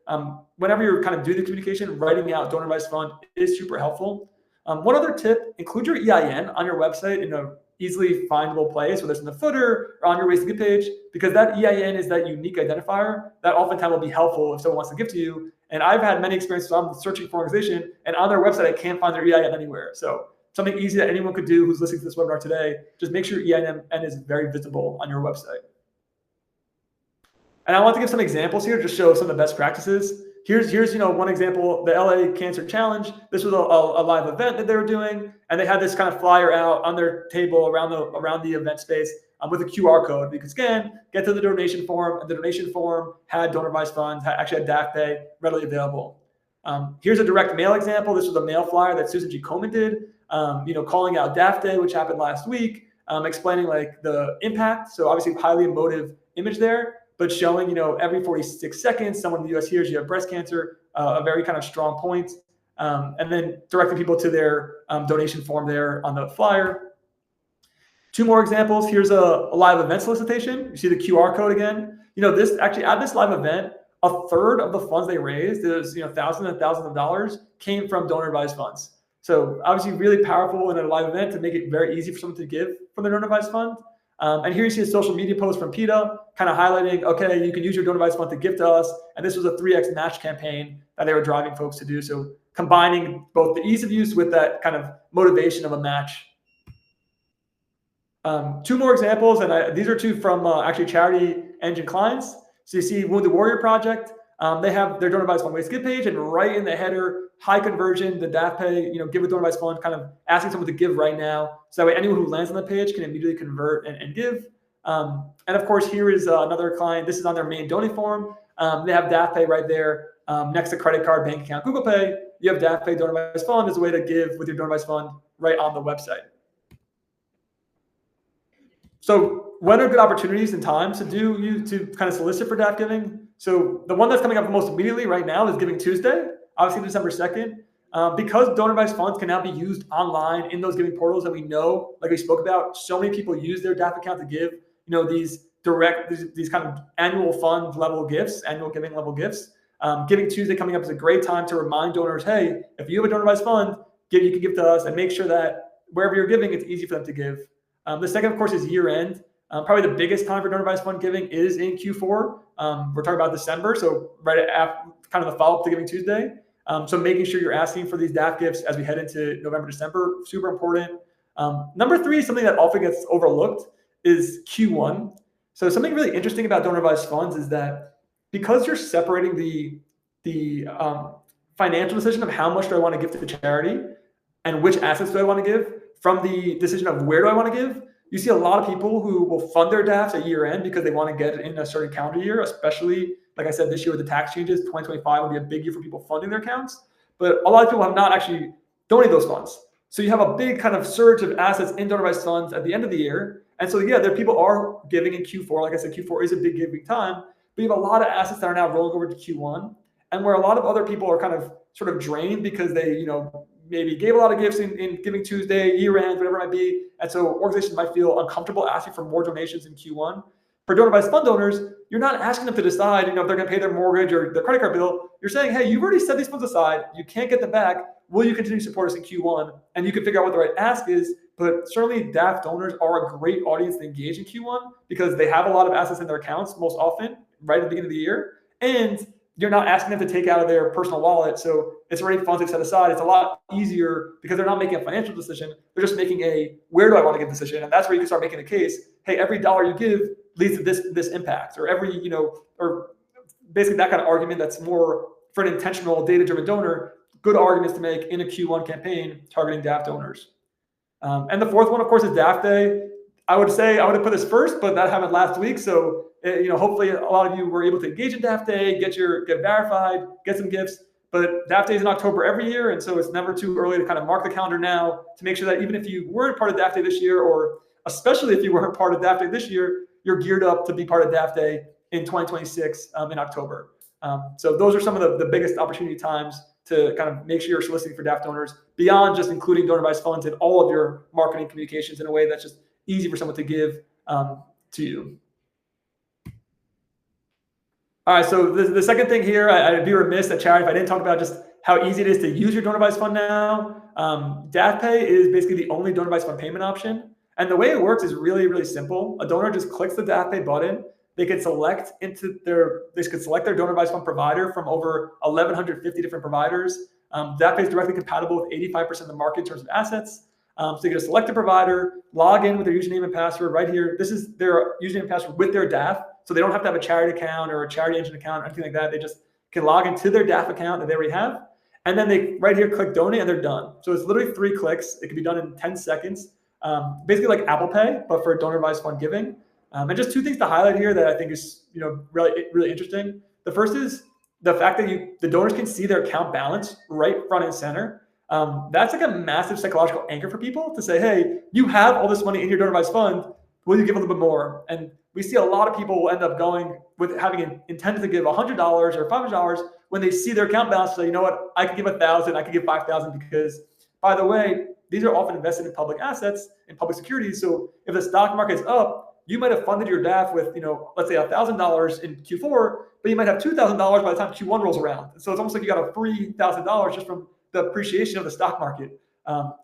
[SPEAKER 2] whenever you're kind of doing the communication, writing out donor advised fund is super helpful. One other tip: include your EIN on your website in a easily findable place, whether it's in the footer or on your ways to give page, because that EIN is that unique identifier that oftentimes will be helpful if someone wants to give to you. And I've had many experiences. I'm searching for an organization, and on their website, I can't find their EIN anywhere. So something easy that anyone could do who's listening to this webinar today, just make sure EIN is very visible on your website. And I want to give some examples here, just show some of the best practices. Here's one example, the LA Cancer Challenge. This was a live event that they were doing, and they had this kind of flyer out on their table around the event space with a QR code. You could scan, get to the donation form, and the donation form had donor advised funds, actually had DAF Pay readily available. Here's a direct mail example. This was a mail flyer that Susan G. Komen did, calling out DAF Day, which happened last week, explaining like the impact. So obviously highly emotive image there, but showing, every 46 seconds, someone in the US hears you have breast cancer, a very kind of strong point. And then directing people to their donation form there on the flyer. Two more examples. Here's a live event solicitation. You see the QR code again. This actually at this live event, a third of the funds they raised, there's thousands and thousands of dollars, came from donor advised funds. So obviously really powerful in a live event to make it very easy for someone to give from their donor advised fund. And here you see a social media post from PETA kind of highlighting, okay, you can use your donor advice fund to gift to us. And this was a 3X match campaign that they were driving folks to do. So combining both the ease of use with that kind of motivation of a match. Two more examples, and these are two from actually CharityEngine clients. So you see Wounded Warrior Project. They have their donor advice fund waste give page, and right in the header, high conversion, the DAF Pay, give a donor advice fund, kind of asking someone to give right now. So that way anyone who lands on the page can immediately convert and give. And of course, here is another client. This is on their main donate form. They have DAF Pay right there next to credit card, bank account, Google Pay. You have DAF Pay donor advice fund as a way to give with your donor advice fund right on the website. So when are good opportunities and times to kind of solicit for DAF giving? So the one that's coming up most immediately right now is Giving Tuesday, obviously December 2nd. Because donor advice funds can now be used online in those giving portals that we know, like we spoke about, so many people use their DAF account to give, these kind of annual fund level gifts, annual giving level gifts. Giving Tuesday coming up is a great time to remind donors, hey, if you have a donor advice fund, you can give to us, and make sure that wherever you're giving, it's easy for them to give. The second, of course, is year end. Probably the biggest time for donor advice fund giving is in Q4. We're talking about December, so right after kind of the follow-up to Giving Tuesday. So making sure you're asking for these DAF gifts as we head into November, December, super important. Number three, something that often gets overlooked, is Q1. So something really interesting about donor advice funds is that because you're separating the financial decision of how much do I want to give to the charity and which assets do I want to give from the decision of where do I want to give, you see a lot of people who will fund their DAFs at year end because they want to get it in a certain calendar year, especially, like I said, this year with the tax changes, 2025 will be a big year for people funding their accounts. But a lot of people have not actually donated those funds. So you have a big kind of surge of assets in donor advice funds at the end of the year. And so, yeah, there people are giving in Q4. Like I said, Q4 is a big giving time. But you have a lot of assets that are now rolling over to Q1. And where a lot of other people are kind of sort of drained because they, maybe gave a lot of gifts in Giving Tuesday, year end, whatever it might be. And so organizations might feel uncomfortable asking for more donations in Q1. For donor advice fund donors, you're not asking them to decide, if they're going to pay their mortgage or their credit card bill. You're saying, hey, you've already set these funds aside. You can't get them back. Will you continue to support us in Q1? And you can figure out what the right ask is. But certainly DAF donors are a great audience to engage in Q1 because they have a lot of assets in their accounts most often right at the beginning of the year. And you're not asking them to take out of their personal wallet. So it's already funds they've set aside. It's a lot easier because they're not making a financial decision. They're just making a where do I want to give decision? And that's where you can start making the case. Hey, every dollar you give leads to this impact, or every, or basically that kind of argument that's more for an intentional data-driven donor, good arguments to make in a Q1 campaign targeting DAF donors. And the fourth one, of course, is DAF Day. I would say I would have put this first, but that happened last week. So, hopefully a lot of you were able to engage in DAF Day, get verified, get some gifts. But DAF Day is in October every year. And so it's never too early to kind of mark the calendar now to make sure that even if you weren't part of DAF Day this year, or especially if you weren't part of DAF Day this year, you're geared up to be part of DAF Day in 2026 in October. So those are some of the biggest opportunity times to kind of make sure you're soliciting for DAF donors beyond just including donor advice funds in all of your marketing communications in a way that's just easy for someone to give to you. All right, so the second thing here, I'd be remiss at Charity if I didn't talk about just how easy it is to use your donor advice fund now. DAF Pay is basically the only donor advice fund payment option. And the way it works is really, really simple. A donor just clicks the DAF Pay button. They can select their donor advice fund provider from over 1,150 different providers. DAF Pay is directly compatible with 85% of the market in terms of assets. So you can select a provider, log in with their username and password right here. This is their username and password with their DAF. So they don't have to have a Charity account or a CharityEngine account or anything like that. They just can log into their DAF account that they already have. And then they right here click donate and they're done. So it's literally 3 clicks. It can be done in 10 seconds. Basically like Apple Pay, but for donor advice fund giving. And just 2 things to highlight here that I think is really, really interesting. The first is the fact that the donors can see their account balance right front and center. That's like a massive psychological anchor for people to say, hey, you have all this money in your donor advice fund. Will you give a little bit more? And we see a lot of people will end up going with having intended to give $100 or $500 when they see their account balance. So you know what? I could give 1,000. I could give 5,000 because, by the way, these are often invested in public assets and public securities. So if the stock market is up, you might have funded your DAF with, let's say $1,000 in Q4, but you might have $2,000 by the time Q1 rolls around. And so it's almost like you got a free $1,000 just from the appreciation of the stock market.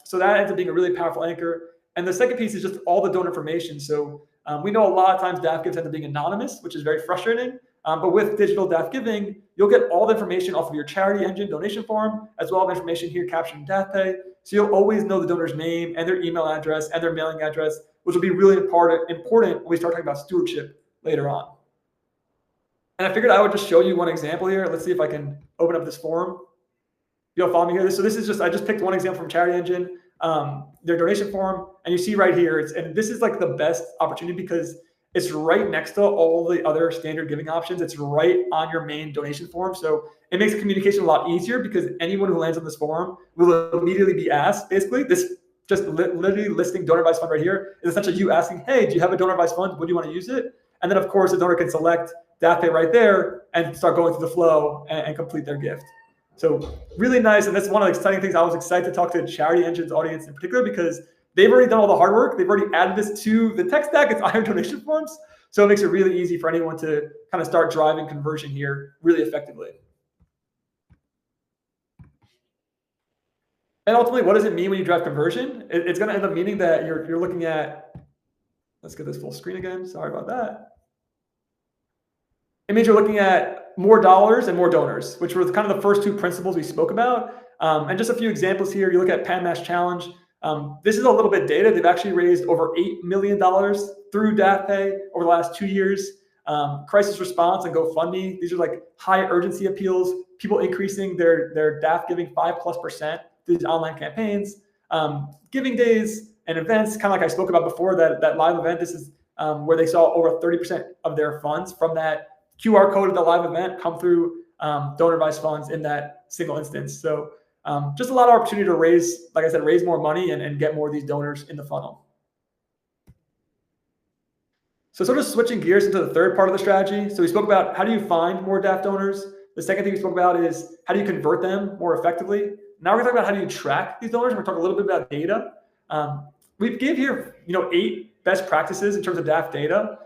[SPEAKER 2] So that ends up being a really powerful anchor. And the second piece is just all the donor information. So We know a lot of times DAF gifts end up being anonymous, which is very frustrating. But with digital DAF giving, you'll get all the information off of your CharityEngine donation form, as well as information here captured in DAF Pay. So you'll always know the donor's name and their email address and their mailing address, which will be really important when we start talking about stewardship later on. And I figured I would just show you one example here. Let's see if I can open up this form. You'll follow me here. So this is just, I just picked one example from CharityEngine, their donation form. And you see right here, and this is like the best opportunity because it's right next to all the other standard giving options. It's right on your main donation form. So it makes communication a lot easier because anyone who lands on this form will immediately be asked, basically, this just literally listing donor advised fund right here is essentially you asking, hey, do you have a donor advised fund? Would you want to use it? And then of course the donor can select DAF Pay right there and start going through the flow and complete their gift. So really nice. And that's one of the exciting things. I was excited to talk to CharityEngine's audience in particular because they've already done all the hard work. They've already added this to the tech stack. It's on your donation forms. So it makes it really easy for anyone to kind of start driving conversion here really effectively. And ultimately, what does it mean when you drive conversion? It's going to end up meaning that you're looking at, let's get this full screen again. Sorry about that. It means you're looking at more dollars and more donors, which were kind of the first two principles we spoke about. And just a few examples here. You look at PanMash Challenge. This is a little bit dated. They've actually raised over $8 million through DAF Pay over the last 2 years. Crisis Response and GoFundMe. These are like high urgency appeals, people increasing their DAF giving 5+% through these online campaigns. Giving days and events, kind of like I spoke about before, that live event. This is where they saw over 30% of their funds from that QR code of the live event come through donor advised funds in that single instance. So just a lot of opportunity to raise, like I said, raise more money and get more of these donors in the funnel. So sort of switching gears into the third part of the strategy. So we spoke about how do you find more DAF donors? The second thing we spoke about is how do you convert them more effectively? Now we're going to talk about how do you track these donors. We're going to talk a little bit about data. We gave here, 8 best practices in terms of DAF data.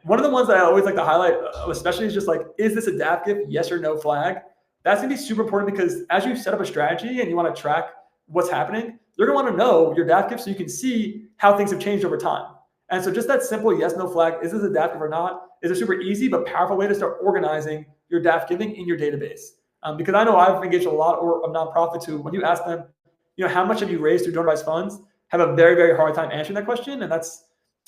[SPEAKER 2] One of the ones that I always like to highlight, especially is just like, is this a DAF gift? Yes or no flag. That's going to be super important because as you set up a strategy and you want to track what's happening, you're going to want to know your DAF gift so you can see how things have changed over time. And so just that simple yes, no flag, is this a DAF gift or not, is a super easy but powerful way to start organizing your DAF giving in your database. Because I know I've engaged a lot of nonprofits who, when you ask them, how much have you raised through donor advised funds, have a very, very hard time answering that question. And that's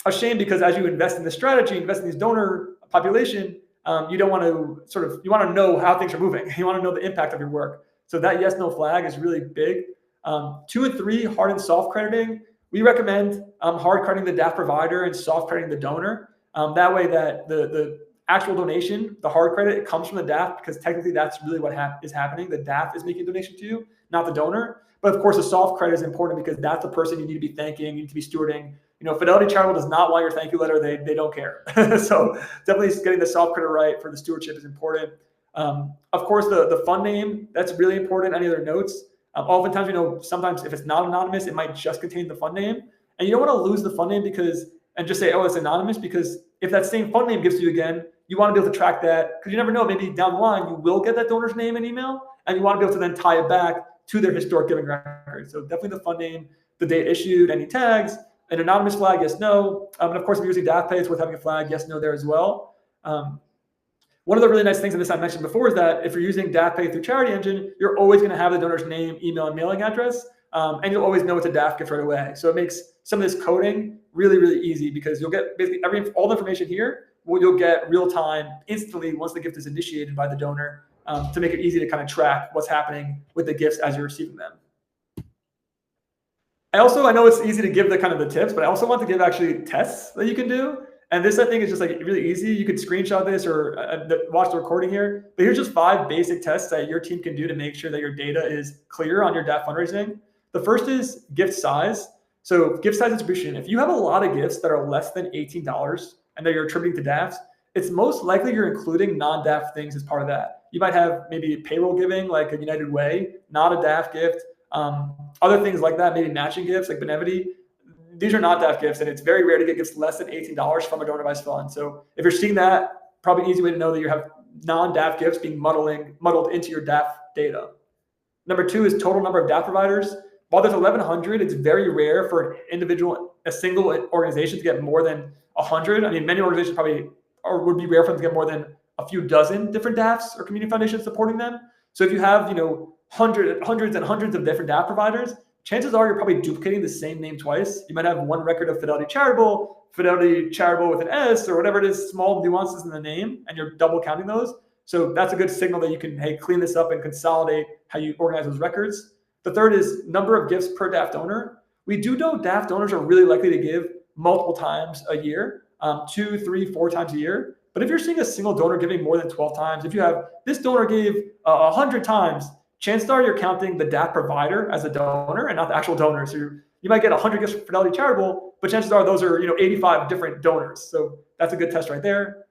[SPEAKER 2] a shame because as you invest in this strategy, invest in these donor population, you don't want to you want to know how things are moving. You want to know the impact of your work. So that yes, no flag is really big. 2 and 3, hard and soft crediting. We recommend hard crediting the DAF provider and soft crediting the donor. That way that the actual donation, the hard credit, it comes from the DAF because technically that's really what is happening. The DAF is making a donation to you, not the donor. But of course, the soft credit is important because that's the person you need to be thanking, you need to be stewarding. Fidelity Charitable does not want your thank you letter. They don't care. So definitely getting the soft credit right for the stewardship is important. Of course, the fund name, that's really important. Any other notes? Oftentimes, sometimes if it's not anonymous, it might just contain the fund name. And you don't want to lose the fund name and just say, oh, it's anonymous, because if that same fund name gives to you again, you want to be able to track that because you never know, maybe down the line, you will get that donor's name and email, and you want to be able to then tie it back to their historic giving record. So definitely the fund name, the date issued, any tags, an anonymous flag, yes, no. And of course, if you're using DAF Pay, it's worth having a flag, yes, no there as well. One of the really nice things in this I mentioned before is that if you're using DAF Pay through CharityEngine, you're always going to have the donor's name, email, and mailing address, and you'll always know it's a DAF gift right away. So it makes some of this coding really, really easy because you'll get basically all the information here. You'll get real time instantly once the gift is initiated by the donor to make it easy to kind of track what's happening with the gifts as you're receiving them. I know it's easy to give the tips, but I also want to give actually tests that you can do. And this, I think, is just like really easy. You could screenshot this or watch the recording here. But here's just 5 basic tests that your team can do to make sure that your data is clear on your DAF fundraising. The first is gift size. So gift size distribution. If you have a lot of gifts that are less than $18 and that you're attributing to DAFs, it's most likely you're including non-DAF things as part of that. You might have maybe payroll giving like a United Way, not a DAF gift. Other things like that, maybe matching gifts like Beneficiary. These are not DAF gifts, and it's very rare to get gifts less than $18 from a donor advised fund. So if you're seeing that, probably an easy way to know that you have non-DAF gifts being muddled into your DAF data. Number 2 is total number of DAF providers. While there's 1,100, it's very rare for a single organization to get more than 100. I mean, many organizations probably would be rare for them to get more than a few dozen different DAFs or community foundations supporting them. So if you have, hundreds and hundreds of different DAF providers, chances are you're probably duplicating the same name twice. You might have one record of Fidelity Charitable with an S, or whatever it is, small nuances in the name, and you're double counting those. So that's a good signal that you can, hey, clean this up and consolidate how you organize those records. The third is number of gifts per DAF donor. We do know DAF donors are really likely to give multiple times a year, 2, 3, 4 times a year. But if you're seeing a single donor giving more than 12 times, if you have this donor gave 100 times, chances are you're counting the DAF provider as a donor and not the actual donor. So you might get 100 gifts from Fidelity Charitable, but chances are those are 85 different donors. So that's a good test right there.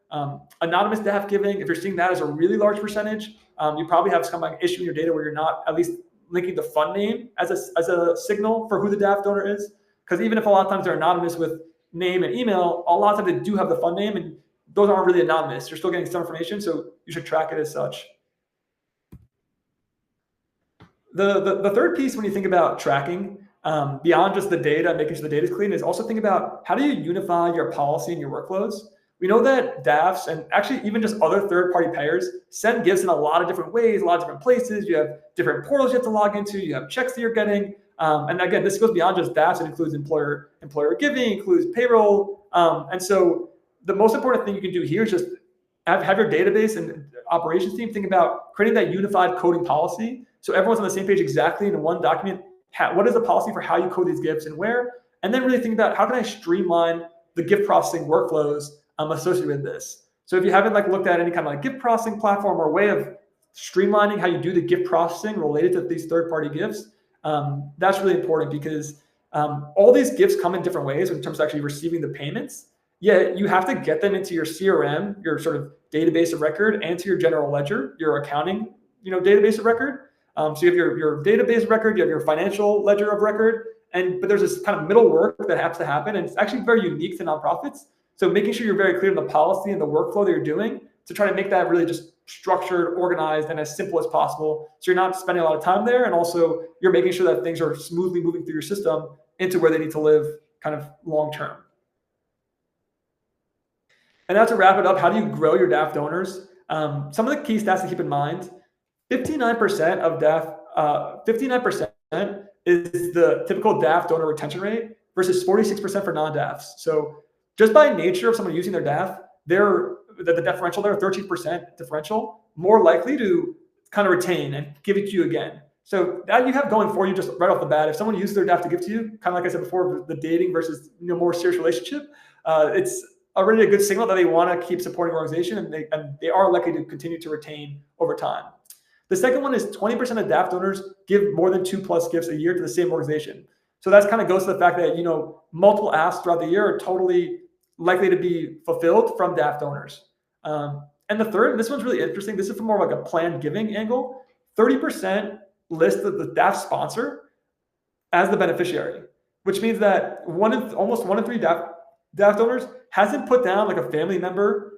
[SPEAKER 2] Anonymous DAF giving, if you're seeing that as a really large percentage, you probably have some issue in your data where you're not at least linking the fund name as a signal for who the DAF donor is. Because even if a lot of times they're anonymous with name and email, a lot of times they do have the fund name, and those aren't really anonymous. You're still getting some information, so you should track it as such. The third piece when you think about tracking, beyond just the data, making sure the data is clean, is also think about how do you unify your policy and your workflows. We know that DAFs and actually even just other third-party payers send gifts in a lot of different ways, a lot of different places. You have different portals you have to log into. You have checks that you're getting. And again, this goes beyond just DAFs. It includes employer giving, includes payroll. And so the most important thing you can do here is just have your database and operations team think about creating that unified coding policy. So everyone's on the same page exactly in one document. What is the policy for how you code these gifts and where? And then really think about how can I streamline the gift processing workflows associated with this. So if you haven't looked at any kind of gift processing platform or way of streamlining how you do the gift processing related to these third-party gifts, that's really important because all these gifts come in different ways in terms of actually receiving the payments. Yet you have to get them into your CRM, your sort of database of record, and to your general ledger, your accounting, database of record. So you have your database record, you have your financial ledger of record, but there's this kind of middle work that has to happen, and it's actually very unique to nonprofits. So making sure you're very clear on the policy and the workflow that you're doing to try to make that really just structured, organized, and as simple as possible. So you're not spending a lot of time there, and also you're making sure that things are smoothly moving through your system into where they need to live kind of long term. And now to wrap it up, how do you grow your DAF donors? Some of the key stats to keep in mind: 59% of DAF, 59% is the typical DAF donor retention rate versus 46% for non-DAFs. So just by nature of someone using their DAF, the differential there, 13% differential, more likely to kind of retain and give it to you again. So that you have going for you just right off the bat. If someone uses their DAF to give to you, kind of like I said before, the dating versus more serious relationship, it's already a good signal that they want to keep supporting your organization, and they are likely to continue to retain over time. The second one is 20% of DAF donors give more than 2+ gifts a year to the same organization. So that kind of goes to the fact that multiple asks throughout the year are totally likely to be fulfilled from DAF donors. And the third, and this one's really interesting, this is from more like a planned giving angle, 30% list the DAF sponsor as the beneficiary, which means that almost 1 in 3 DAF donors hasn't put down like a family member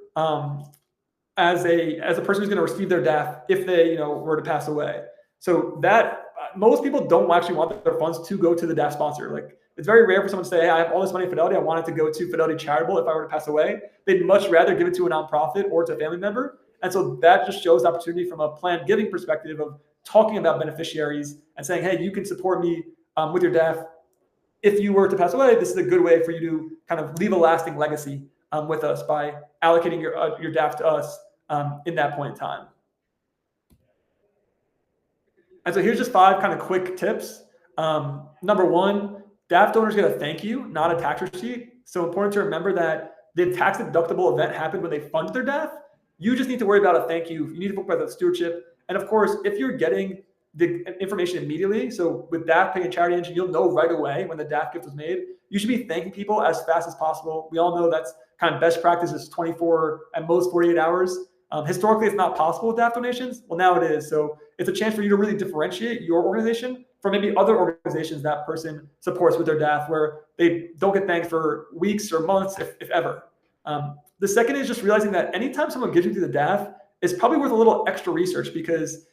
[SPEAKER 2] as a person who's going to receive their DAF if they were to pass away. So that most people don't actually want their funds to go to the DAF sponsor. It's very rare for someone to say, hey, I have all this money in Fidelity, I want it to go to Fidelity Charitable if I were to pass away. They'd much rather give it to a nonprofit or to a family member. And so that just shows opportunity from a planned giving perspective of talking about beneficiaries and saying, hey, you can support me with your DAF. If you were to pass away, this is a good way for you to kind of leave a lasting legacy with us by allocating your DAF to us in that point in time. And so here's just 5 kind of quick tips. Number 1, DAF donors get a thank you, not a tax receipt. So important to remember that the tax deductible event happened when they funded their DAF. You just need to worry about a thank you. You need to book by the stewardship. And of course, if you're getting the information immediately, so with DAF Pay and CharityEngine, you'll know right away when the DAF gift was made. You should be thanking people as fast as possible. We all know that's kind of best practice is 24, at most 48 hours. Historically, it's not possible with DAF donations. Well, now it is. So it's a chance for you to really differentiate your organization from maybe other organizations that person supports with their DAF, where they don't get thanked for weeks or months, if ever. The second is just realizing that anytime someone gives you through the DAF, it's probably worth a little extra research because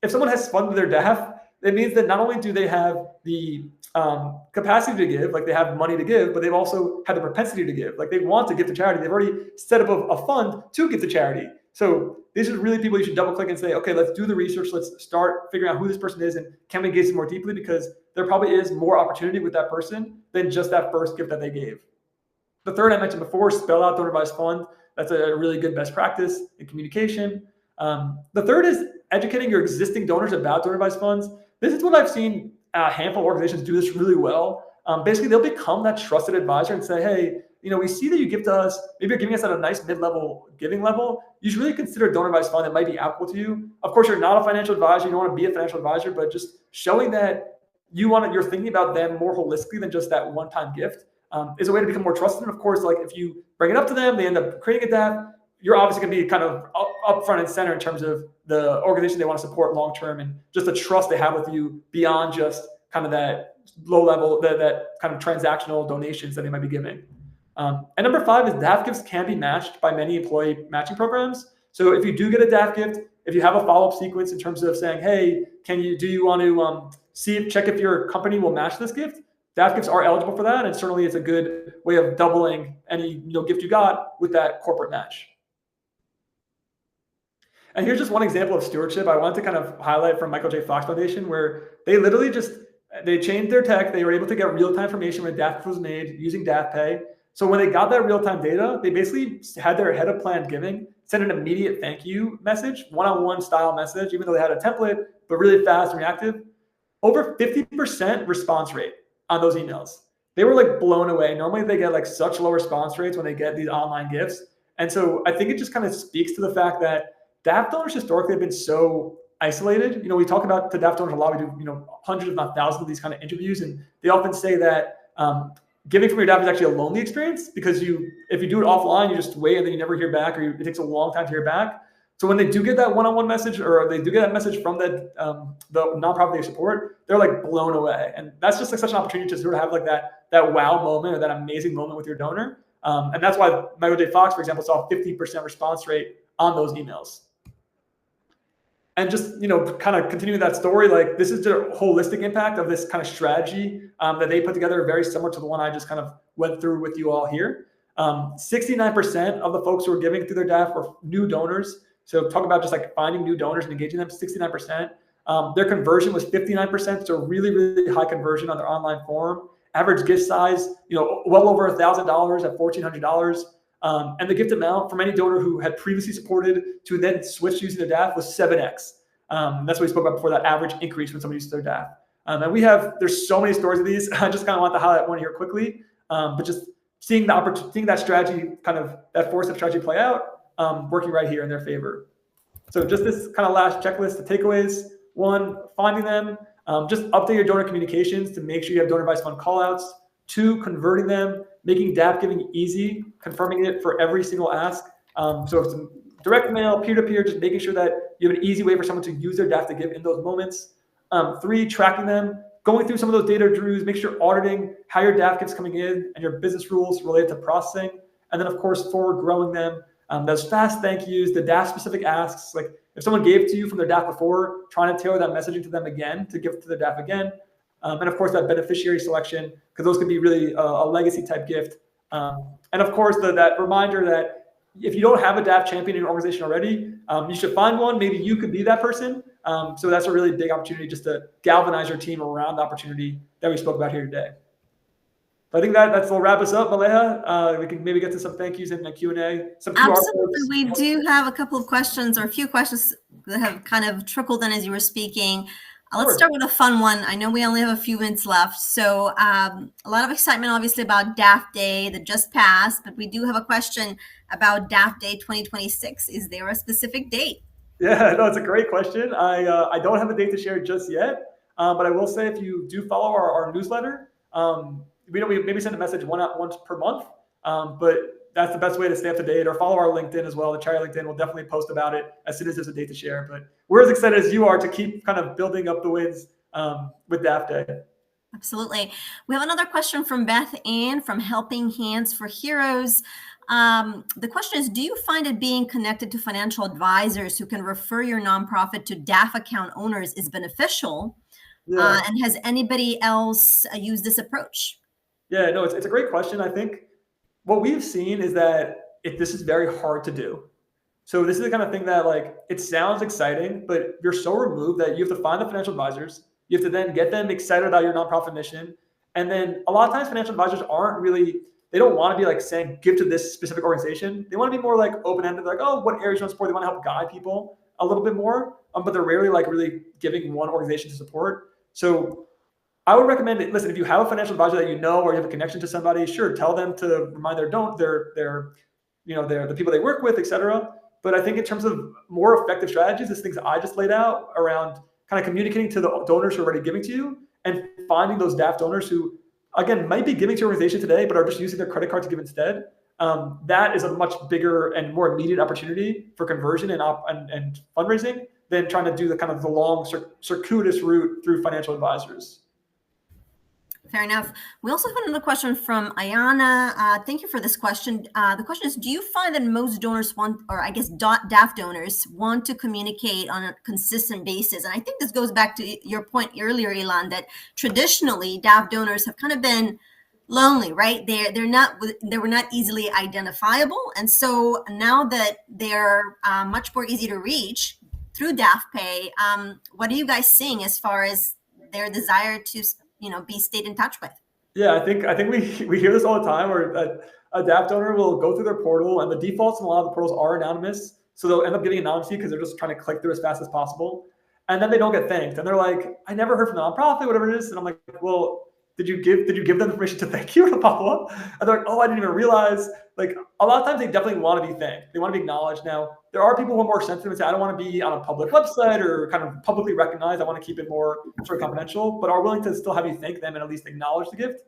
[SPEAKER 2] if someone has funded their DAF, It means that not only do they have the capacity to give, like they have money to give, but they've also had the propensity to give. Like they want to give to charity. They've already set up a fund to give to charity. So these are really people you should double click and say, okay, let's do the research. Let's start figuring out who this person is and can we engage them more deeply, because there probably is more opportunity with that person than just that first gift that they gave. The third I mentioned before, spell out donor advised fund. That's a really good best practice in communication. The third is educating your existing donors about donor advised funds. This is what I've seen a handful of organizations do this really well. Basically, they'll become that trusted advisor and say, hey, we see that you give to us. Maybe you're giving us at a nice mid-level giving level. You should really consider a donor advised fund that might be applicable to you. Of course, you're not a financial advisor. You don't want to be a financial advisor, but just showing that you're thinking about them more holistically than just that one-time gift is a way to become more trusted. And of course, like if you bring it up to them, they end up creating a DAF, you're obviously going to be kind of up front and center in terms of the organization they want to support long-term and just the trust they have with you beyond just kind of that low level, that kind of transactional donations that they might be giving. And number 5 is DAF gifts can be matched by many employee matching programs. So if you do get a DAF gift, if you have a follow-up sequence in terms of saying, hey, do you want to check if your company will match this gift? DAF gifts are eligible for that, and certainly it's a good way of doubling any gift you got with that corporate match. And here's just one example of stewardship I wanted to kind of highlight from Michael J. Fox Foundation, where they literally they changed their tech. They were able to get real-time information when a DAF was made using DAF Pay. So when they got that real-time data, they basically had their head of planned giving send an immediate thank you message, one-on-one style message, even though they had a template, but really fast and reactive. Over 50% response rate on those emails. They were like blown away. Normally they get like such low response rates when they get these online gifts. And so I think it just kind of speaks to the fact that DAF donors historically have been so isolated. We talk about the DAF donors a lot. We do, hundreds if not thousands of these kind of interviews. And they often say that giving from your DAF is actually a lonely experience because if you do it offline, you just wait and then you never hear back, or it takes a long time to hear back. So when they do get that one-on-one message, or they do get that message from the nonprofit they support, they're like blown away. And that's just like such an opportunity to sort of have like that wow moment or that amazing moment with your donor. And that's why Michael J. Fox, for example, saw a 50% response rate on those emails. And just, kind of continuing that story, like this is the holistic impact of this kind of strategy that they put together, very similar to the one I just kind of went through with you all here. 69% of the folks who were giving through their DAF were new donors. So talk about just like finding new donors and engaging them, 69%. Their conversion was 59%, so really, really high conversion on their online form. Average gift size, well over $1,000 at $1,400. And the gift amount from any donor who had previously supported to then switch using their DAF was 7x. That's what we spoke about before, that average increase when somebody uses their DAF. And there's so many stories of these. I just kind of want to highlight one here quickly, but just seeing that strategy, kind of that four-step strategy play out, working right here in their favor. So just this kind of last checklist, the takeaways. 1, finding them. Just update your donor communications to make sure you have donor advised fund callouts. 2, converting them, making DAF giving easy, confirming it for every single ask. So if it's direct mail, peer-to-peer, just making sure that you have an easy way for someone to use their DAF to give in those moments. 3, tracking them, going through some of those data drews, make sure auditing how your DAF gifts coming in and your business rules related to processing. And then, of course, forward growing them. Those fast thank yous, the DAF specific asks, like if someone gave to you from their DAF before, trying to tailor that messaging to them again to give to their DAF again. And of course, that beneficiary selection, because those could be really a legacy type gift. And of course, that reminder that if you don't have a DAF champion in your organization already, you should find one. Maybe you could be that person. So that's a really big opportunity just to galvanize your team around the opportunity that we spoke about here today. I think that'll wrap us up, Maleha. We can maybe get to some thank yous in the Q&A.
[SPEAKER 1] Absolutely. We do have a couple of questions, or a few questions that have kind of trickled in as you were speaking. Let's start with a fun one. I know we only have a few minutes left. So a lot of excitement, obviously, about DAF Day that just passed. But we do have a question about DAF Day 2026. Is there a specific date?
[SPEAKER 2] Yeah, no, it's a great question. I don't have a date to share just yet. But I will say if you do follow our newsletter, we maybe send a message once per month, but that's the best way to stay up to date. Or follow our LinkedIn as well. The Chariot LinkedIn will definitely post about it as soon as there's a date to share. But we're as excited as you are to keep kind of building up the wins with DAF Day.
[SPEAKER 1] Absolutely. We have another question from Beth Ann from Helping Hands for Heroes. The question is, do you find it being connected to financial advisors who can refer your nonprofit to DAF account owners is beneficial?
[SPEAKER 2] Yeah.
[SPEAKER 1] And has anybody else used this approach?
[SPEAKER 2] Yeah, no, it's a great question. I think what we've seen is that this is very hard to do. So this is the kind of thing that like it sounds exciting, but you're so removed that you have to find the financial advisors. You have to then get them excited about your nonprofit mission. And then a lot of times financial advisors aren't really, they don't want to be like saying, give to this specific organization. They want to be more like open-ended, like, oh, what areas you want to support? They want to help guide people a little bit more, but they're rarely like really giving one organization to support. So I would recommend it. Listen, if you have a financial advisor that you know, or you have a connection to somebody, sure, tell them to remind the people they work with, et cetera. But I think in terms of more effective strategies, there's things I just laid out around kind of communicating to the donors who are already giving to you and finding those DAF donors who, again, might be giving to your organization today, but are just using their credit card to give instead. That is a much bigger and more immediate opportunity for conversion and fundraising than trying to do the kind of the long circuitous route through financial advisors.
[SPEAKER 1] Fair enough. We also have another question from Ayana. Thank you for this question. The question is, do you find that most donors want, or I guess DAF donors want to communicate on a consistent basis? And I think this goes back to your point earlier, Elon, that traditionally DAF donors have kind of been lonely, right? They were not easily identifiable. And so now that they're much more easy to reach through DAF Pay, what are you guys seeing as far as their desire to be stayed in touch with?
[SPEAKER 2] Yeah, I think we hear this all the time where a DAF donor will go through their portal, and the defaults in a lot of the portals are anonymous. So they'll end up getting anonymity because they're just trying to click through as fast as possible. And then they don't get thanked. And they're like, I never heard from the nonprofit, whatever it is. And I'm like, well, did you give them permission to thank you or to follow up? And they're like, oh, I didn't even realize. Like a lot of times they definitely want to be thanked. They want to be acknowledged. Now, there are people who are more sensitive and say, I don't want to be on a public website or kind of publicly recognized. I want to keep it more sort of confidential, but are willing to still have you thank them and at least acknowledge the gift.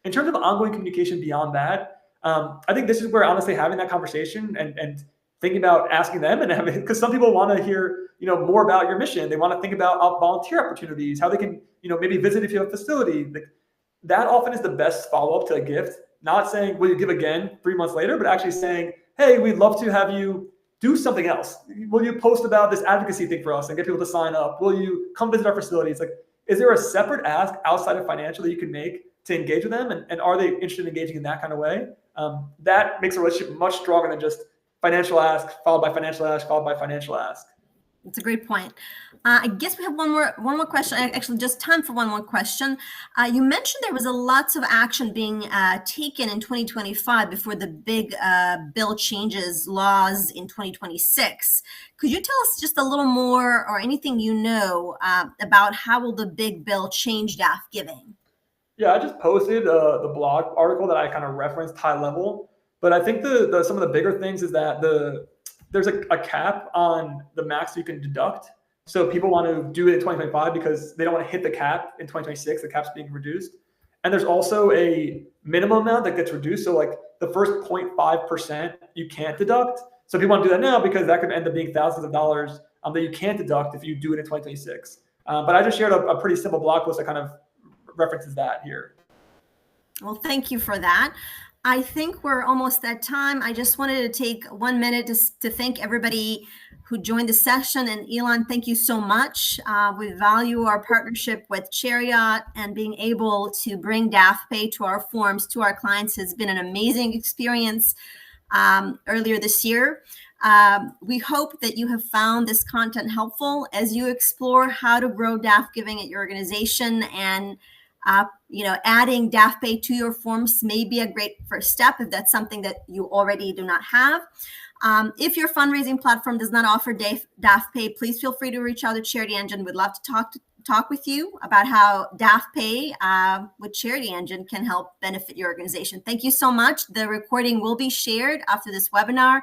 [SPEAKER 2] In terms of ongoing communication beyond that, I think this is where honestly having that conversation and thinking about asking them and having, because some people want to hear, more about your mission. They want to think about volunteer opportunities, how they can, maybe visit if you have a facility. That often is the best follow-up to a gift. Not saying, will you give again 3 months later, but actually saying, hey, we'd love to have you do something else. Will you post about this advocacy thing for us and get people to sign up? Will you come visit our facility? It's like, is there a separate ask outside of financial that you can make to engage with them? And are they interested in engaging in that kind of way? That makes a relationship much stronger than just financial ask, followed by financial ask, followed by financial ask.
[SPEAKER 1] That's a great point. I guess we have one more question. Actually, just time for one more question. You mentioned there was lots of action being taken in 2025 before the big bill changes laws in 2026. Could you tell us just a little more, or anything about how will the big bill change DAF giving?
[SPEAKER 2] Yeah, I just posted the blog article that I kind of referenced high level, but I think some of the bigger things is that there's a cap on the max you can deduct. So people want to do it in 2025 because they don't want to hit the cap in 2026. The cap's being reduced. And there's also a minimum amount that gets reduced. So like the first 0.5% you can't deduct. So people want to do that now because that could end up being thousands of dollars that you can't deduct if you do it in 2026. But I just shared a pretty simple blog post that kind of references that here.
[SPEAKER 1] Well, thank you for that. I think we're almost at time. I just wanted to take 1 minute to thank everybody who joined the session. And Elon, thank you so much. We value our partnership with Chariot, and being able to bring DAF Pay to our forums, to our clients, has been an amazing experience earlier this year. We hope that you have found this content helpful as you explore how to grow DAF giving at your organization. And adding DAF Pay to your forms may be a great first step if that's something that you already do not have. If your fundraising platform does not offer DAF Pay, please feel free to reach out to CharityEngine. We'd love to talk with you about how DAF Pay with CharityEngine can help benefit your organization. Thank you so much. The recording will be shared after this webinar.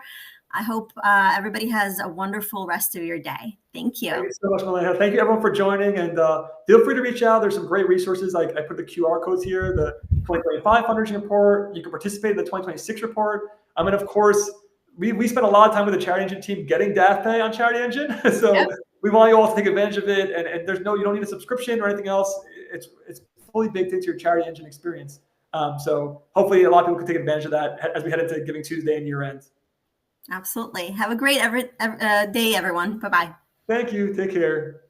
[SPEAKER 1] I hope everybody has a wonderful rest of your day. Thank you.
[SPEAKER 2] Thank you so much, Malaya. Thank you, everyone, for joining. And feel free to reach out. There's some great resources. I put the QR codes here, the 2025 fundraising report. You can participate in the 2026 report. And of course, we spent a lot of time with the CharityEngine team getting DAF Pay on CharityEngine. So yep. We want you all to take advantage of it. And you don't need a subscription or anything else. It's fully baked into your CharityEngine experience. So hopefully a lot of people can take advantage of that as we head into Giving Tuesday and year end.
[SPEAKER 1] Absolutely. Have a great day, everyone. Bye-bye.
[SPEAKER 2] Thank you. Take care.